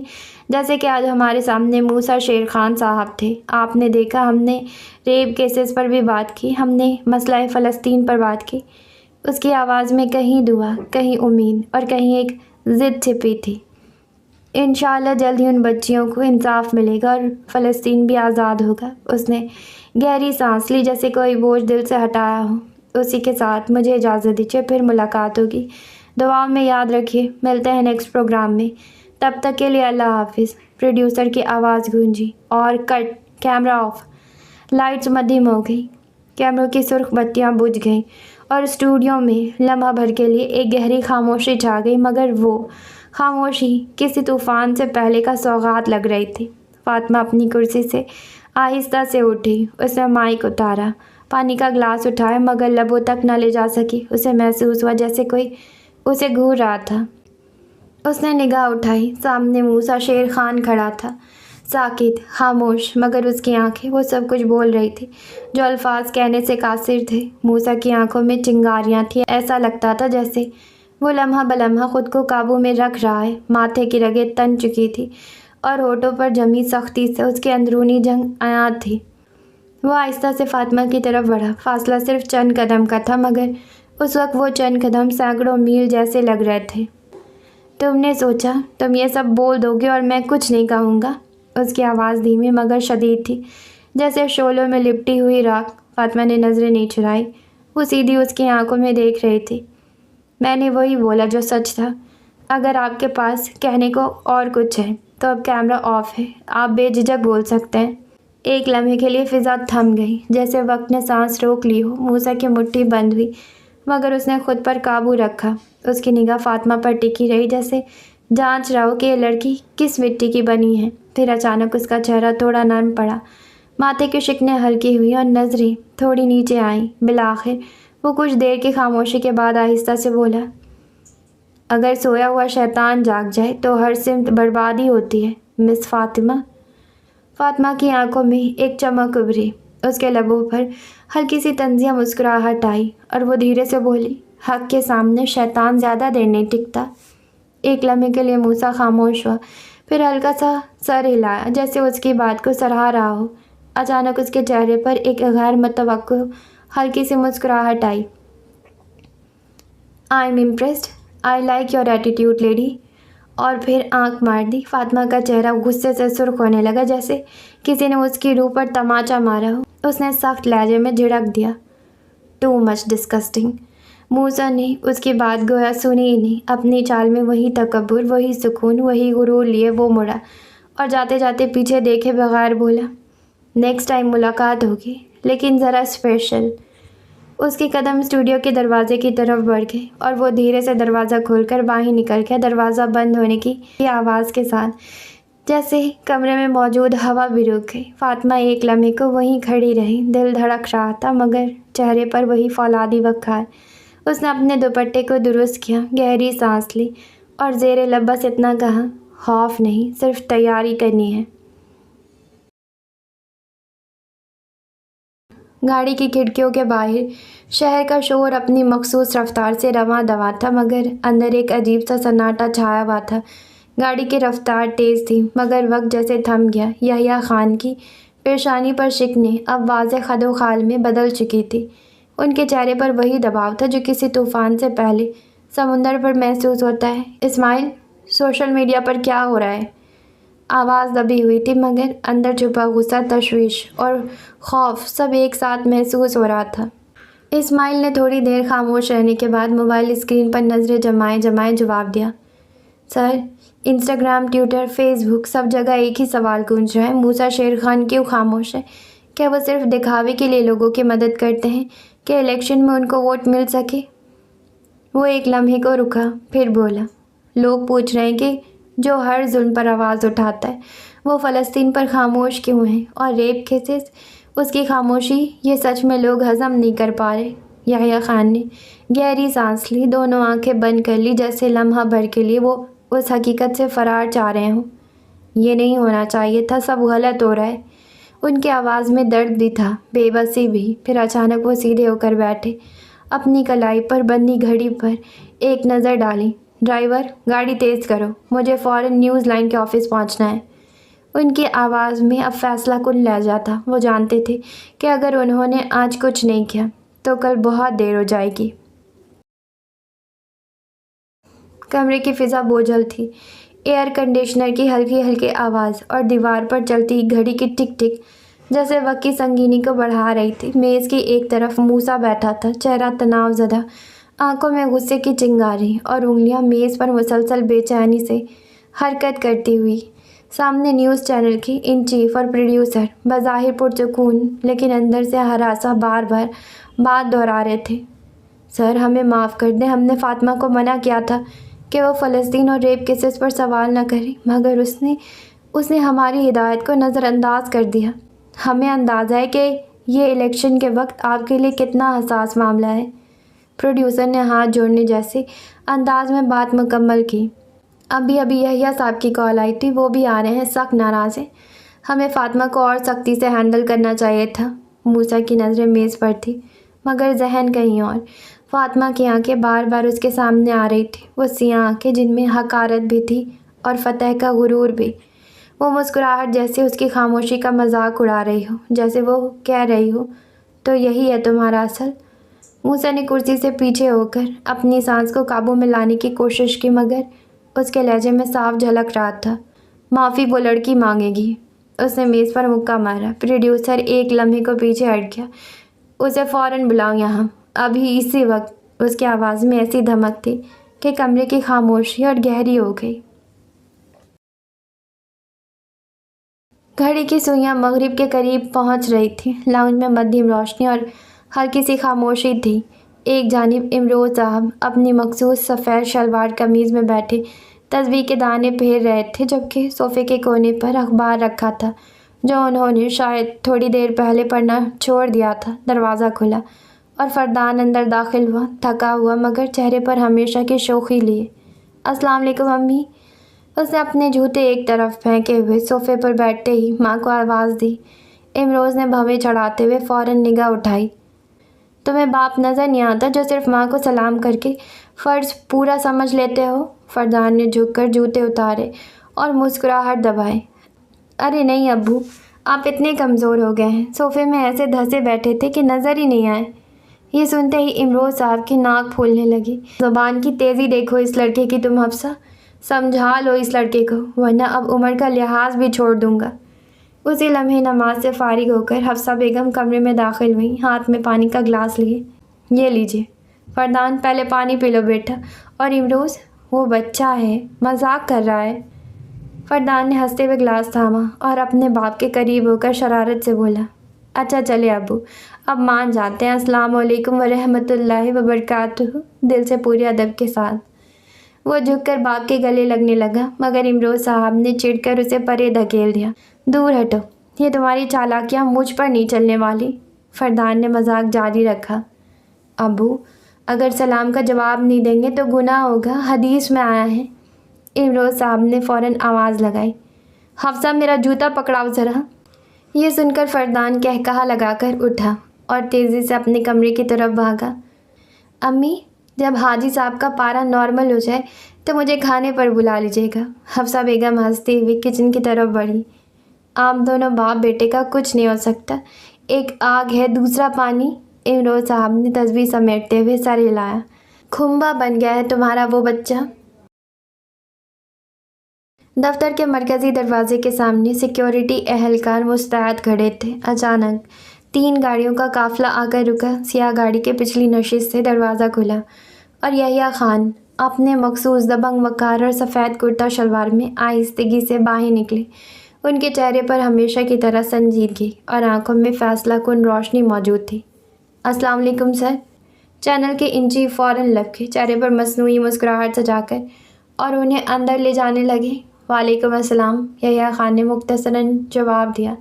جیسے کہ آج ہمارے سامنے موسیٰ شیر خان صاحب تھے، آپ نے دیکھا ہم نے ریپ کیسز پر بھی بات کی، ہم نے مسئلہ فلسطین پر بات کی۔ اس کی آواز میں کہیں دعا، کہیں امید اور کہیں ایک ضد چھپی تھی۔ انشاءاللہ جلد ہی ان بچیوں کو انصاف ملے گا اور فلسطین بھی آزاد ہوگا۔ اس نے گہری سانس لی، جیسے کوئی بوجھ دل سے ہٹایا ہو۔ اسی کے ساتھ مجھے اجازت دیجیے، پھر ملاقات ہوگی۔ دعاؤں میں یاد رکھیے، ملتے ہیں نیکسٹ پروگرام میں، تب تک کے لیے اللہ حافظ۔ پروڈیوسر کی آواز گونجی اور کٹ، کیمرہ آف۔ لائٹس مدھم ہو گئی، کیمروں کی سرخ بتیاں بجھ گئیں اور اسٹوڈیو میں لمحہ بھر کے لیے ایک گہری خاموشی چھا گئی، مگر وہ خاموشی کسی طوفان سے پہلے کا سوغات لگ رہی تھی۔ فاطمہ اپنی کرسی سے آہستہ سے اٹھی، اس نے مائک اتارا، پانی کا گلاس اٹھایا، مگر لبوں تک نہ لے جا سکی۔ اسے محسوس ہوا جیسے کوئی اسے گھور رہا تھا۔ اس نے نگاہ اٹھائی، سامنے موسیٰ شیر خان کھڑا تھا، ساکت، خاموش، مگر اس کی آنکھیں وہ سب کچھ بول رہی تھی جو الفاظ کہنے سے قاصر تھے۔ موسیٰ کی آنکھوں میں چنگاریاں تھیں، ایسا لگتا تھا جیسے وہ لمحہ بلمحہ خود کو قابو میں رکھ رہا ہے۔ ماتھے کی رگیں تن چکی تھی اور ہونٹوں پر جمی سختی سے اس کی اندرونی جنگ عیاں تھی۔ وہ آہستہ سے فاطمہ کی طرف بڑھا، فاصلہ صرف چند قدم کا تھا، مگر اس وقت وہ چند قدم سینکڑوں میل جیسے لگ رہے تھے۔ تم نے سوچا تم یہ سب بول دو گے اور میں کچھ نہیں کہوں گا؟ اس کی آواز دھیمی مگر شدید تھی، جیسے شعلوں میں لپٹی ہوئی راکھ۔ فاطمہ نے نظریں نہیں چرائی، وہ سیدھی اس کی آنکھوں میں دیکھ رہی تھی۔ میں نے وہی بولا جو سچ تھا۔ اگر آپ کے پاس کہنے کو اور کچھ ہے تو اب کیمرہ آف ہے، آپ بے جھجک بول سکتے ہیں۔ ایک لمحے کے لیے فضا تھم گئی، جیسے وقت نے سانس روک لی ہو۔ موسیٰ کی مٹھی بند ہوئی، مگر اس نے خود پر قابو رکھا۔ اس کی نگاہ فاطمہ پر ٹکی رہی، جیسے جانچ رہا ہو کہ یہ لڑکی کس مٹی کی بنی ہے۔ پھر اچانک اس کا چہرہ تھوڑا نرم پڑا، ماتھے کی شکنیں ہلکی ہوئی اور نظریں تھوڑی نیچے آئیں۔ بالآخر وہ کچھ دیر کی خاموشی کے بعد آہستہ سے بولا، اگر سویا ہوا شیطان جاگ جائے تو ہر سمت بربادی ہوتی ہے مس فاطمہ۔ فاطمہ کی آنکھوں میں ایک چمک ابھری، اس کے لبوں پر ہلکی سی طنزیہ مسکراہٹ آئی اور وہ دھیرے سے بولی، حق کے سامنے شیطان زیادہ دیر نہیں ٹکتا۔ ایک لمحے کے لیے موسیٰ خاموش ہوا، پھر ہلکا سا سر ہلایا جیسے اس کی بات کو سراہ رہا ہو۔ اچانک اس کے چہرے پر ایک غیر متوقع ہلکی سی مسکراہٹ آئی۔ I am impressed, I like your attitude lady. اور پھر آنکھ مار دی۔ فاطمہ کا چہرہ غصے سے سرخ ہونے لگا، جیسے کسی نے اس کی روح پر تماچا مارا ہو۔ اس نے سخت لہجے میں جھڑک دیا، ٹو مچ ڈسکسٹنگ۔ موسیٰ نے اس کی بات گویا سنی ہی نہیں۔ اپنی چال میں وہی تکبر، وہی سکون، وہی غرور لیے وہ مڑا اور جاتے جاتے پیچھے دیکھے بغیر بولا، نیکسٹ ٹائم ملاقات ہوگی، لیکن ذرا اسپیشل۔ اس کے قدم اسٹوڈیو کے دروازے کی طرف بڑھ گئے اور وہ دھیرے سے دروازہ کھول کر باہر نکل گیا، دروازہ بند ہونے کی آواز کے ساتھ، جیسے کمرے میں موجود ہوا بھی رک گئی۔ فاطمہ ایک لمحے کو وہیں کھڑی رہی، دل دھڑک رہا تھا مگر چہرے پر وہی فولادی وقار۔ اس نے اپنے دوپٹے کو درست کیا، گہری سانس لی اور زیر لب بس اتنا کہا، خوف نہیں، صرف تیاری کرنی ہے۔ گاڑی کی کھڑکیوں کے باہر شہر کا شور اپنی مخصوص رفتار سے رواں دواں تھا، مگر اندر ایک عجیب سا سناٹا چھایا ہوا تھا۔ گاڑی کی رفتار تیز تھی مگر وقت جیسے تھم گیا۔ یحییٰ خان کی پیشانی پر شکنیں اب واضح خد و خال میں بدل چکی تھی۔ ان کے چہرے پر وہی دباؤ تھا جو کسی طوفان سے پہلے سمندر پر محسوس ہوتا ہے۔ اسماعیل، سوشل میڈیا پر کیا ہو رہا ہے؟ آواز دبی ہوئی تھی مگر اندر چھپا غصہ، تشویش اور خوف سب ایک ساتھ محسوس ہو رہا تھا۔ اسماعیل نے تھوڑی دیر خاموش رہنے کے بعد موبائل اسکرین پر نظریں جمائے جواب دیا، سر، انسٹاگرام، ٹویٹر، فیس بک، سب جگہ ایک ہی سوال گونج رہا ہے، موسیٰ شیر خان کیوں خاموش ہے؟ کیا وہ صرف دکھاوے کے لیے لوگوں کی مدد کرتے ہیں کہ الیکشن میں ان کو ووٹ مل سکے؟ وہ ایک لمحے کو رکا، پھر بولا، لوگ پوچھ رہے ہیں کہ جو ہر ظلم پر آواز اٹھاتا ہے وہ فلسطین پر خاموش کیوں ہیں، اور ریپ کیسز، اس کی خاموشی، یہ سچ میں لوگ ہضم نہیں کر پا رہے۔ یحییٰ خان نے گہری سانس لی، دونوں آنکھیں بند کر لی، جیسے لمحہ بھر کے لیے وہ اس حقیقت سے فرار چاہ رہے ہوں۔ یہ نہیں ہونا چاہیے تھا، سب غلط ہو رہا ہے۔ ان کی آواز میں درد بھی تھا، بے بسی بھی۔ پھر اچانک وہ سیدھے ہو کر بیٹھے، اپنی کلائی پر بندھی گھڑی پر ایک نظر ڈالی، ڈرائیور، گاڑی تیز کرو، مجھے فوراً نیوز لائن کے آفس پہنچنا ہے۔ ان کی آواز میں اب فیصلہ کن لہجہ تھا۔ وہ جانتے تھے کہ اگر انہوں نے آج کچھ نہیں کیا تو کل بہت دیر ہو جائے گی۔ کمرے کی فضا بوجھل تھی، ایئر کنڈیشنر کی ہلکی ہلکی آواز اور دیوار پر چلتی گھڑی کی ٹک ٹک جیسے وقت کی سنگینی کو بڑھا رہی تھی۔ میز کی ایک طرف موسیٰ بیٹھا تھا، چہرہ تناؤ زدہ، آنکھوں میں غصے کی چنگاری اور انگلیاں میز پر مسلسل بے چینی سے حرکت کرتی ہوئی۔ سامنے نیوز چینل کی ان چیف اور پروڈیوسر بظاہر پرسکون لیکن اندر سے ہراساں بار بار بات دہرا رہے تھے، سر، ہمیں معاف کر دیں، ہم نے فاطمہ کو منع کیا تھا کہ وہ فلسطین اور ریپ کیسز پر سوال نہ کرے، مگر اس نے ہماری ہدایت کو نظر انداز کر دیا۔ ہمیں اندازہ ہے کہ یہ الیکشن کے وقت آپ کے لیے کتنا حساس معاملہ ہے۔ پروڈیوسر نے ہاتھ جوڑنے جیسے انداز میں بات مکمل کی۔ ابھی یحییٰ صاحب کی کال آئی تھی، وہ بھی آ رہے ہیں، سخت ناراض ہیں۔ ہمیں فاطمہ کو اور سختی سے ہینڈل کرنا چاہیے تھا۔ موسیٰ کی نظریں میز پر تھی مگر ذہن کہیں اور۔ فاطمہ کی آنکھیں بار بار اس کے سامنے آ رہی تھی، وہ سیاہ آنکھیں جن میں حقارت بھی تھی اور فتح کا غرور بھی۔ وہ مسکراہٹ جیسے اس کی خاموشی کا مذاق اڑا رہی ہو، جیسے وہ کہہ رہی ہو، تو یہی ہے تمہارا اصل۔ موسیٰ نے کرسی سے پیچھے ہو کر اپنی سانس کو قابو میں لانے کی کوشش کی مگر اس کے لہجے میں صاف جھلک رہا تھا، معافی وہ لڑکی مانگے گی۔ اس نے میز پر مکہ مارا۔ پروڈیوسر ایک لمحے کو پیچھے ہٹ گیا، اسے فوراً بلاؤ یہاں، ابھی اسی وقت۔ اس کی آواز میں ایسی دھمک تھی کہ کمرے کی خاموشی اور گہری ہو گئی۔ گھڑی کی سوئیاں مغرب کے قریب پہنچ رہی تھیں۔ لاؤنج میں مدھم روشنی اور ہلکی سی خاموشی تھی۔ ایک جانب امروز صاحب اپنی مخصوص سفید شلوار قمیض میں بیٹھے تسبیح کے دانے پھیر رہے تھے، جبکہ صوفے کے کونے پر اخبار رکھا تھا جو انہوں نے شاید تھوڑی دیر پہلے پڑھنا چھوڑ دیا تھا۔ دروازہ کھلا اور فردان اندر داخل ہوا، تھکا ہوا مگر چہرے پر ہمیشہ کی شوخی لیے۔ السلام علیکم امی۔ اس نے اپنے جوتے ایک طرف پھینکے ہوئے صوفے پر بیٹھتے ہی ماں کو آواز دی۔ امروز نے بھویں چڑھاتے ہوئے فوراً نگاہ اٹھائی۔ تمہیں باپ نظر نہیں آتا جو صرف ماں کو سلام کر کے فرض پورا سمجھ لیتے ہو؟ فردان نے جھک کر جوتے اتارے اور مسکراہٹ دبائے۔ ارے نہیں ابو، آپ اتنے کمزور ہو گئے ہیں، صوفے میں ایسے دھسے بیٹھے تھے کہ نظر ہی نہیں آئے۔ یہ سنتے ہی امروز صاحب کی ناک پھولنے لگی۔ زبان کی تیزی دیکھو اس لڑکے کی تم حفصہ، समझा लो इस लड़के को, वरना अब उम्र का लिहाज भी छोड़ दूंगा। उसी लम्हे नमाज से फारिग होकर हफ्सा बेगम कमरे में दाखिल हुई, हाथ में पानी का गिलास लिए। ये लीजिए फरदान, पहले पानी पी लो बेटा। और इमरोज़, वो बच्चा है, मजाक कर रहा है। फरदान ने हंसते हुए गिलास थामा और अपने बाप के करीब होकर शरारत से बोला, अच्छा चले अब्बू, अब मान जाते हैं, अस्सलाम वालेकुम व रहमतुल्लाहि व बरकातुहू, दिल से पूरे अदब के साथ। वो झुककर बाप के गले लगने लगा, मगर इमरोज़ साहब ने चिढ़कर उसे परे धकेल दिया। दूर हटो, ये तुम्हारी चालाकियाँ मुझ पर नहीं चलने वाली। फरदान ने मजाक जारी रखा। अब्बू, अगर सलाम का जवाब नहीं देंगे तो गुनाह होगा, हदीस में आया है। इमरोज़ साहब ने फ़ौरन आवाज़ लगाई, हफ्सा मेरा जूता पकड़ाओ ज़रा। ये सुनकर फरदान कहकहा लगाकर उठा और तेज़ी से अपने कमरे की तरफ भागा। अम्मी, जब हाजी साहब का पारा नॉर्मल हो जाए तो मुझे खाने पर बुला लीजिएगा। हफ्सा बेगम हंसते हुए किचन की तरफ बढ़ी। आप दोनों बाप बेटे का कुछ नहीं हो सकता, एक आग है दूसरा पानी। इमरोज़ साहब ने तस्बीह समेटते हुए सर हिलाया। खुम्बा बन गया है तुम्हारा वो बच्चा। दफ्तर के मरकज़ी दरवाजे के सामने सिक्योरिटी एहलकार मुस्तैद खड़े थे। अचानक 3 गाड़ियों का काफ़िला आकर रुका। सियाह गाड़ी के पिछली नशिस्त से दरवाज़ा खुला और यहिया खान अपने मखसूस दबंग वक़ार और सफ़ेद कुर्ता शलवार में आहिस्तगी से बाहर निकले। उनके चेहरे पर हमेशा की तरह संजीदगी और आंखों में फ़ैसला कुन रोशनी मौजूद थी। अस्सलाम वालेकुम सर। चैनल के इंची फ़ौरन लपके, चेहरे पर मसनूई मुस्कुराहट सजाकर और उन्हें अंदर ले जाने लगे। वालेकुम अस्सलाम, यहिया खान ने मुख्तसरन जवाब दिया।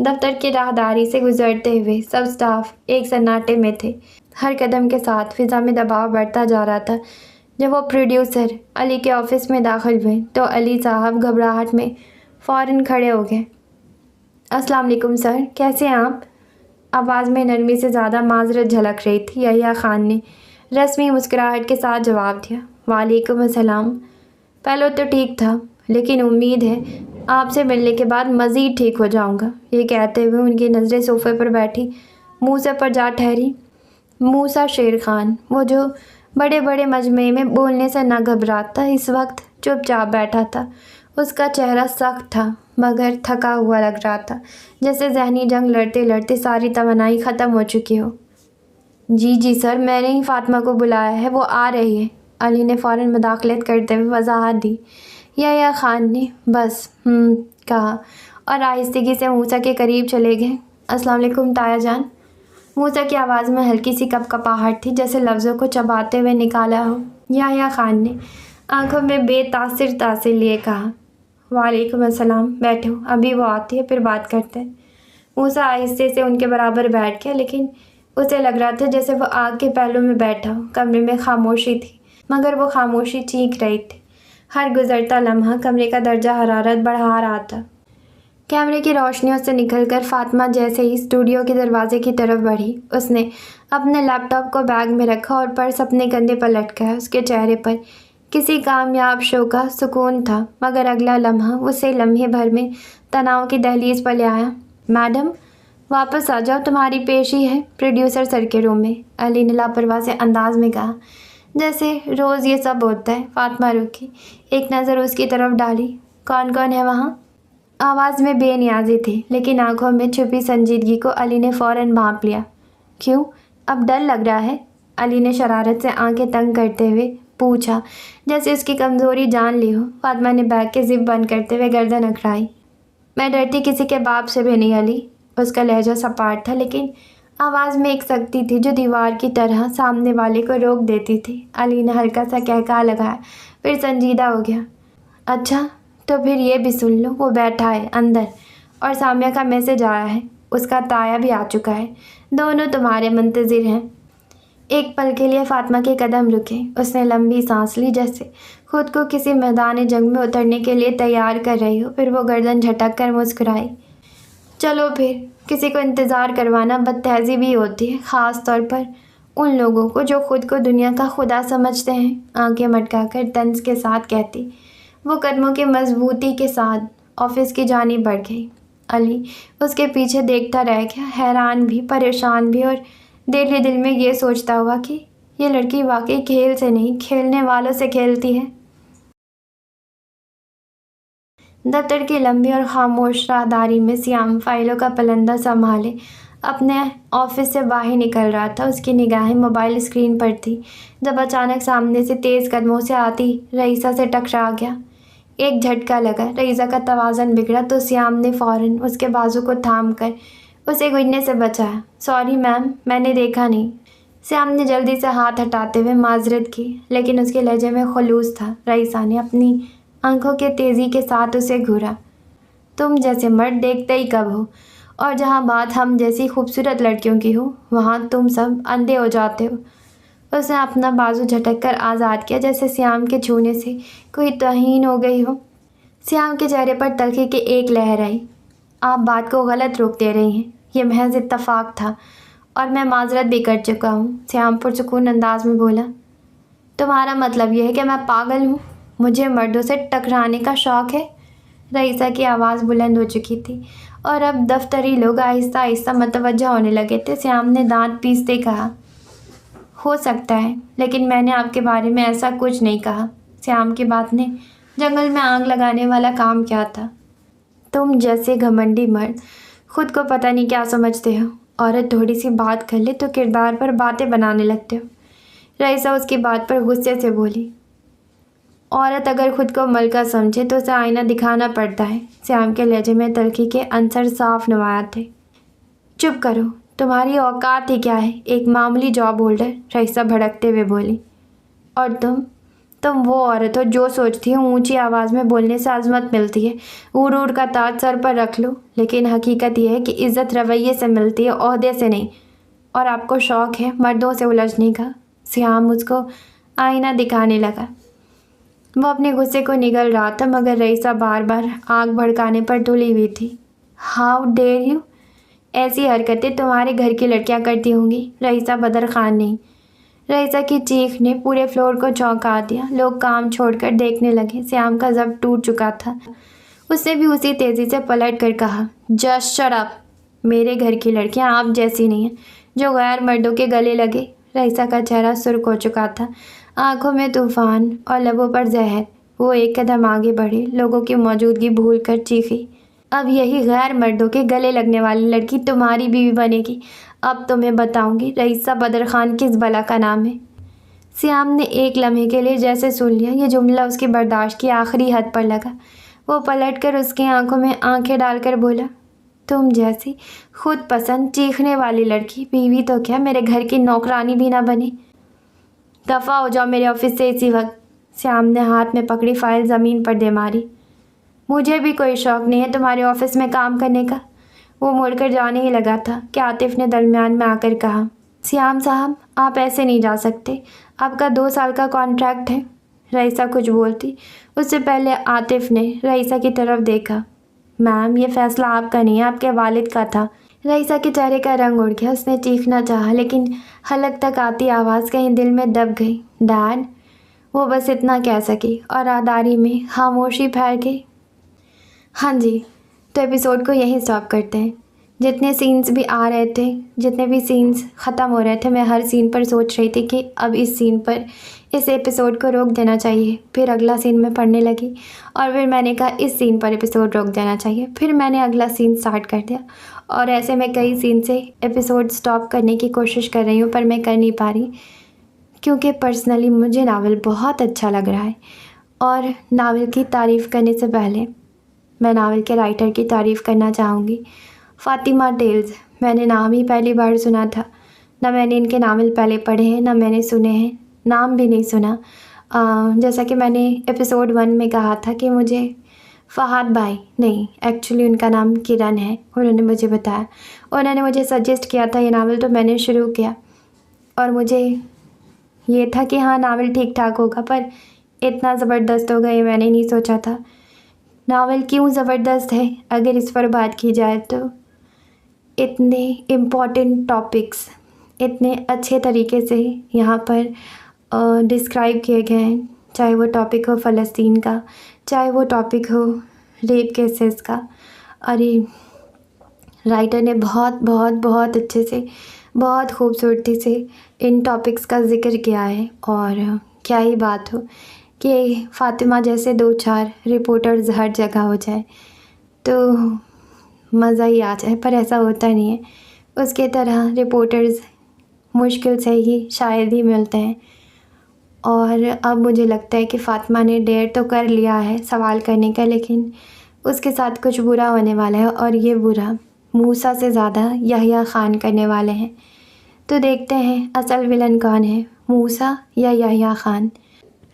दफ्तर की राहदारी से गुजरते हुए सब स्टाफ एक सन्नाटे में थे। हर कदम के साथ फ़िज़ा में दबाव बढ़ता जा रहा था। जब वो प्रोड्यूसर अली के ऑफिस में दाखिल हुए तो अली साहब घबराहट में फ़ौरन खड़े हो गए। अस्सलाम वालेकुम सर, कैसे हैं आप? आवाज़ में नरमी से ज़्यादा माजरत झलक रही थी। यहिया खान ने रस्मी मुस्कुराहट के साथ जवाब दिया। वालेकुम अस्सलाम। पहले तो ठीक था, लेकिन उम्मीद है आपसे मिलने के बाद मज़ीद ठीक हो जाऊंगा। ये कहते हुए उनकी नज़रें सोफ़े पर बैठी मूसा पर जा ठहरी। मूसा शेर खान, वो जो बड़े बड़े मजमे में बोलने से न घबराता, इस वक्त चुपचाप बैठा था। उसका चेहरा सख्त था मगर थका हुआ लग रहा था, जैसे जहनी जंग लड़ते लड़ते सारी तवानाई ख़त्म हो चुकी हो। जी सर, मैंने ही फ़ातिमा को बुलाया है, वो आ रही है। अली ने फ़ौरन मुदाखलत करते हुए वजाहत दी। यहिया खान ने बस कहा और आहिस्तगी से मूसा के करीब चले गए। अस्सलाम वालेकुम ताया जान। मूसा की आवाज़ में हल्की सी कपकपाहट थी, जैसे लफ्ज़ों को चबाते हुए निकाला हो। यहिया खान ने आंखों में बेतासिर तासिर लिए कहा, वालेकुम अस्सलाम, बैठो, अभी वो आती है फिर बात करते हैं। मूसा आहिस्ते से उनके बराबर बैठ गया, लेकिन उसे लग रहा था जैसे वो आग के पहलू में बैठा हो। कमरे में खामोशी थी, मगर वो खामोशी चीख रही थी। हर गुजरता लम्हा कमरे का दर्जा हरारत बढ़ा रहा था। कैमरे की रोशनियों से निकलकर फ़ातिमा जैसे ही स्टूडियो के दरवाजे की तरफ बढ़ी, उसने अपने लैपटॉप को बैग में रखा और पर्स अपने कंधे पर लटकाया। उसके चेहरे पर किसी कामयाब शो का सुकून था, मगर अगला लम्हा उसे लम्हे भर में तनाव की दहलीज पर ले आया। मैडम, वापस आ जाओ, तुम्हारी पेशी है प्रोड्यूसर सर के रूम में, अली ने लापरवाह से अंदाज में कहा, जैसे रोज़ ये सब होता है। फ़ातिमा रुकी, एक नज़र उसकी तरफ डाली। कौन कौन है वहाँ? आवाज़ में बेनियाजी थी, लेकिन आंखों में छुपी संजीदगी को अली ने फ़ौरन भांप लिया। क्यों, अब डर लग रहा है? अली ने शरारत से आंखें तंग करते हुए पूछा, जैसे उसकी कमज़ोरी जान ली हो। फ़ातिमा ने बैग के ज़िप बंद करते हुए गर्दन अकड़ाई। मैं डरती किसी के बाप से भी नहीं अली। उसका लहजा सपाट था, लेकिन आवाज़ में एक सख्ती थी जो दीवार की तरह सामने वाले को रोक देती थी। अली ने हल्का सा कहका लगाया, फिर संजीदा हो गया। अच्छा, तो फिर ये भी सुन लो, वो बैठा है अंदर और सामिया का मैसेज आया है, उसका ताया भी आ चुका है, दोनों तुम्हारे मुंतज़िर हैं। एक पल के लिए फ़ातिमा के कदम रुके। उसने लंबी सांस ली, जैसे खुद को किसी मैदान जंग में उतरने के लिए तैयार कर रही हो। फिर वो गर्दन झटक कर मुस्कुराई। चलो फिर, किसी को इंतज़ार करवाना बदतहज़ीबी होती है, ख़ास तौर पर उन लोगों को जो खुद को दुनिया का खुदा समझते हैं, आंखें मटकाकर तंज के साथ कहती। वो कदमों की मजबूती के साथ ऑफिस की जानिब बढ़ गई। अली उसके पीछे देखता रह गया, हैरान भी, परेशान भी, और दिल ही दिल में ये सोचता हुआ कि ये लड़की वाकई खेल से नहीं, खेलने वालों से खेलती है। दफ्तर की लंबी और खामोश राहदारी में सियाम फाइलों का पलंदा संभाले अपने ऑफिस से बाहर निकल रहा था। उसकी निगाहें मोबाइल स्क्रीन पर थी जब अचानक सामने से तेज़ कदमों से आती रईसा से टकरा गया। एक झटका लगा, रईसा का तवाज़ुन बिगड़ा तो सियाम ने फ़ौरन उसके बाजू को थाम कर उसे गिरने से बचाया। सॉरी मैम, मैंने देखा नहीं। सियाम ने जल्दी से हाथ हटाते हुए माजरत की, लेकिन उसके लहजे में खलूस था। रईसा ने अपनी आंखों के तेज़ी के साथ उसे घूरा। तुम जैसे मर्द देखते ही कब हो, और जहाँ बात हम जैसी खूबसूरत लड़कियों की हो वहाँ तुम सब अंधे हो जाते हो। उसने अपना बाजू झटक कर आज़ाद किया, जैसे सियाम के छूने से कोई तौहीन हो गई हो। सियाम के चेहरे पर तलखी की एक लहर आई। आप बात को गलत रोक दे रही हैं, यह महज इत्तफाक था और मैं माजरत भी कर चुका हूँ। सियाम पुरसुकून अंदाज में बोला। तुम्हारा मतलब यह है कि मैं पागल हूँ? मुझे मर्दों से टकराने का शौक़ है? रईसा की आवाज़ बुलंद हो चुकी थी और अब दफ्तरी लोग आहिस्ता आहिस्ता मतवज्जा होने लगे थे। सियाम ने दांत पीसते कहा, हो सकता है, लेकिन मैंने आपके बारे में ऐसा कुछ नहीं कहा। सियाम की बात ने जंगल में आग लगाने वाला काम किया था। तुम जैसे घमंडी मर्द खुद को पता नहीं क्या समझते हो। औरत थोड़ी सी बात कर ले तो किरदार पर बातें बनाने लगते हो। रईसा उसकी बात पर गुस्से से बोली। औरत अगर खुद को मलका समझे तो उसे आईना दिखाना पड़ता है। सियाम के लहजे में तलखी के अंसर साफ नुमाया थे। चुप करो, तुम्हारी औकात ही क्या है, एक मामूली जॉब होल्डर। रईसा भड़कते हुए बोली। और तुम वो औरत हो जो सोचती हो ऊंची आवाज़ में बोलने से अजमत मिलती है, गुरूर का ताज सर पर रख लो। लेकिन हकीकत यह है कि इज़्ज़त रवैये से मिलती है, ओहदे से नहीं। और आपको शौक़ है मर्दों से उलझने का। सियाम उसको आईना दिखाने लगा। वो अपने गुस्से को निगल रहा था, मगर रईसा बार बार आग भड़काने पर तुली हुई थी। हाउ डेयर यू, ऐसी हरकतें तुम्हारे घर की लड़कियां करती होंगी, रईसा बदर खान नहीं। रईसा की चीख ने पूरे फ्लोर को चौंका दिया। लोग काम छोड़कर देखने लगे। सियाम का ज़ब्त टूट चुका था। उसने भी उसी तेज़ी से पलट कर कहा, जस्ट शट अप। मेरे घर की लड़कियां आप जैसी नहीं हैं जो गैर मर्दों के गले लगे। रईसा का चेहरा सुर्ख हो चुका था, आंखों में तूफान और लबों पर जहर। वो एक कदम आगे बढ़े, लोगों की मौजूदगी भूल कर चीखी, अब यही गैर मर्दों के गले लगने वाली लड़की तुम्हारी बीवी बनेगी। अब तुम्हें बताऊंगी रईसा बदर खान किस बला का नाम है। सियाम ने एक लम्हे के लिए जैसे सुन लिया। ये जुमला उसकी बर्दाश्त की आखिरी हद पर लगा। वो पलटकर उसकी आंखों में आंखें डालकर बोला, तुम जैसी खुद पसंद चीखने वाली लड़की बीवी तो क्या मेरे घर की नौकरानी भी ना बने। दफ़ा हो जाओ मेरे ऑफिस से इसी वक्त। सियाम ने हाथ में पकड़ी फाइल ज़मीन पर दे मारी। मुझे भी कोई शौक़ नहीं है तुम्हारे ऑफिस में काम करने का। वो मुड़कर जाने ही लगा था कि आतिफ ने दरमियान में आकर कहा, सियाम साहब आप ऐसे नहीं जा सकते, आपका 2 साल का कॉन्ट्रैक्ट है। रईसा कुछ बोलती उससे पहले आतिफ ने रईसा की तरफ देखा। मैम, ये फ़ैसला आपका नहीं, आपके वालिद का था। रईसा के चेहरे का रंग उड़ गया। उसने चीखना चाहा, लेकिन हलक तक आती आवाज़ कहीं दिल में दब गई। डैड, वो बस इतना कह सकी और राहदारी में खामोशी फैल गई। हाँ जी, तो एपिसोड को यहीं स्टॉप करते हैं। जितने सीन्स भी आ रहे थे, जितने भी सीन्स ख़त्म हो रहे थे, मैं हर सीन पर सोच रही थी कि अब इस सीन पर इस एपिसोड को रोक देना चाहिए। फिर अगला सीन मैं पढ़ने लगी और फिर मैंने कहा इस सीन पर एपिसोड रोक देना चाहिए। फिर मैंने अगला सीन स्टार्ट कर दिया और ऐसे मैं कई सीन से एपिसोड स्टॉप करने की कोशिश कर रही हूँ, पर मैं कर नहीं पा रही क्योंकि पर्सनली मुझे नावल बहुत अच्छा लग रहा है। और नावल की तारीफ़ करने से पहले मैं नावल के राइटर की तारीफ़ करना चाहूँगी, फ़ातिमा टेल्स। मैंने नाम ही पहली बार सुना था, ना मैंने इनके नावल पहले पढ़े हैं ना मैंने सुने हैं, नाम भी नहीं सुना। जैसा कि मैंने एपिसोड 1 में कहा था कि मुझे फ़हाद भाई, नहीं एक्चुअली उनका नाम किरण है, उन्होंने मुझे बताया, उन्होंने मुझे सजेस्ट किया था ये नावल, तो मैंने शुरू किया और मुझे ये था कि हाँ नावल ठीक ठाक होगा, पर इतना ज़बरदस्त होगा ये मैंने नहीं सोचा था। नावल क्यों ज़बरदस्त है अगर इस पर बात की जाए तो इतने इम्पॉर्टेंट टॉपिक्स इतने अच्छे तरीके से यहाँ पर डिस्क्राइब किए गए हैं, चाहे वो टॉपिक हो फ़लस्तीन का, चाहे वो टॉपिक हो रेप केसेस का। अरे राइटर ने बहुत बहुत बहुत अच्छे से, बहुत खूबसूरती से इन टॉपिक्स का ज़िक्र किया है। और क्या ही बात हो, کہ فاطمہ جیسے 2-4 رپورٹرز ہر جگہ ہو جائے تو مزہ ہی آ جائے، پر ایسا ہوتا نہیں ہے۔ اس کے طرح رپورٹرز مشکل سے ہی شاید ہی ملتے ہیں، اور اب مجھے لگتا ہے کہ فاطمہ نے ڈیئر تو کر لیا ہے سوال کرنے کا، لیکن اس کے ساتھ کچھ برا ہونے والا ہے، اور یہ برا موسیٰ سے زیادہ یحییٰ خان کرنے والے ہیں۔ تو دیکھتے ہیں اصل ولن کون ہے، موسیٰ یا یحییٰ خان۔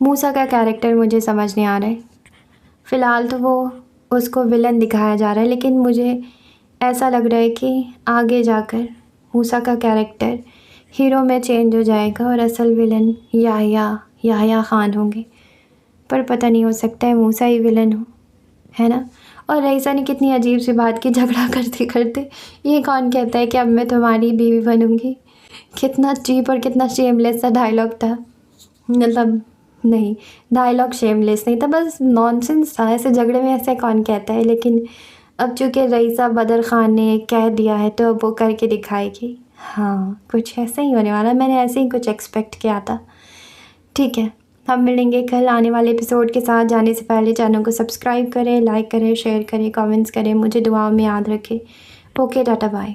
موسیٰ کا کیریکٹر مجھے سمجھ نہیں آ رہا ہے، فی الحال تو وہ اس کو ولن دکھایا جا رہا ہے، لیکن مجھے ایسا لگ رہا ہے کہ آگے جا کر موسیٰ کا کیریکٹر ہیرو میں چینج ہو جائے گا اور اصل ولن یحییٰ خان ہوں گے، پر پتہ نہیں، ہو سکتا ہے موسیٰ ہی ولن ہو، ہے نا۔ اور رئیسہ نے کتنی عجیب سی بات کی، جھگڑا کرتے کرتے، یہ کون کہتا ہے کہ اب میں تمہاری بیوی بنوں گی؟ کتنا چیپ اور کتنا شیم لیس سا ڈائلاگ تھا، مطلب نہیں، ڈائلاگ شیم لیس نہیں تھا، بس نانسنس تھا، ایسے جھگڑے میں ایسے کون کہتا ہے۔ لیکن اب چونکہ رئیسہ بدر خان نے کہہ دیا ہے تو اب وہ کر کے دکھائے گی۔ ہاں، کچھ ایسا ہی ہونے والا، میں نے ایسے ہی کچھ ایکسپیکٹ کیا تھا۔ ٹھیک ہے، ہم ملیں گے کل آنے والے ایپیسوڈ کے ساتھ۔ جانے سے پہلے چینل کو سبسکرائب کریں، لائک کریں، شیئر کریں، کامنٹس کریں، مجھے دعاؤں میں یاد رکھیں۔ Okay, tata, bye.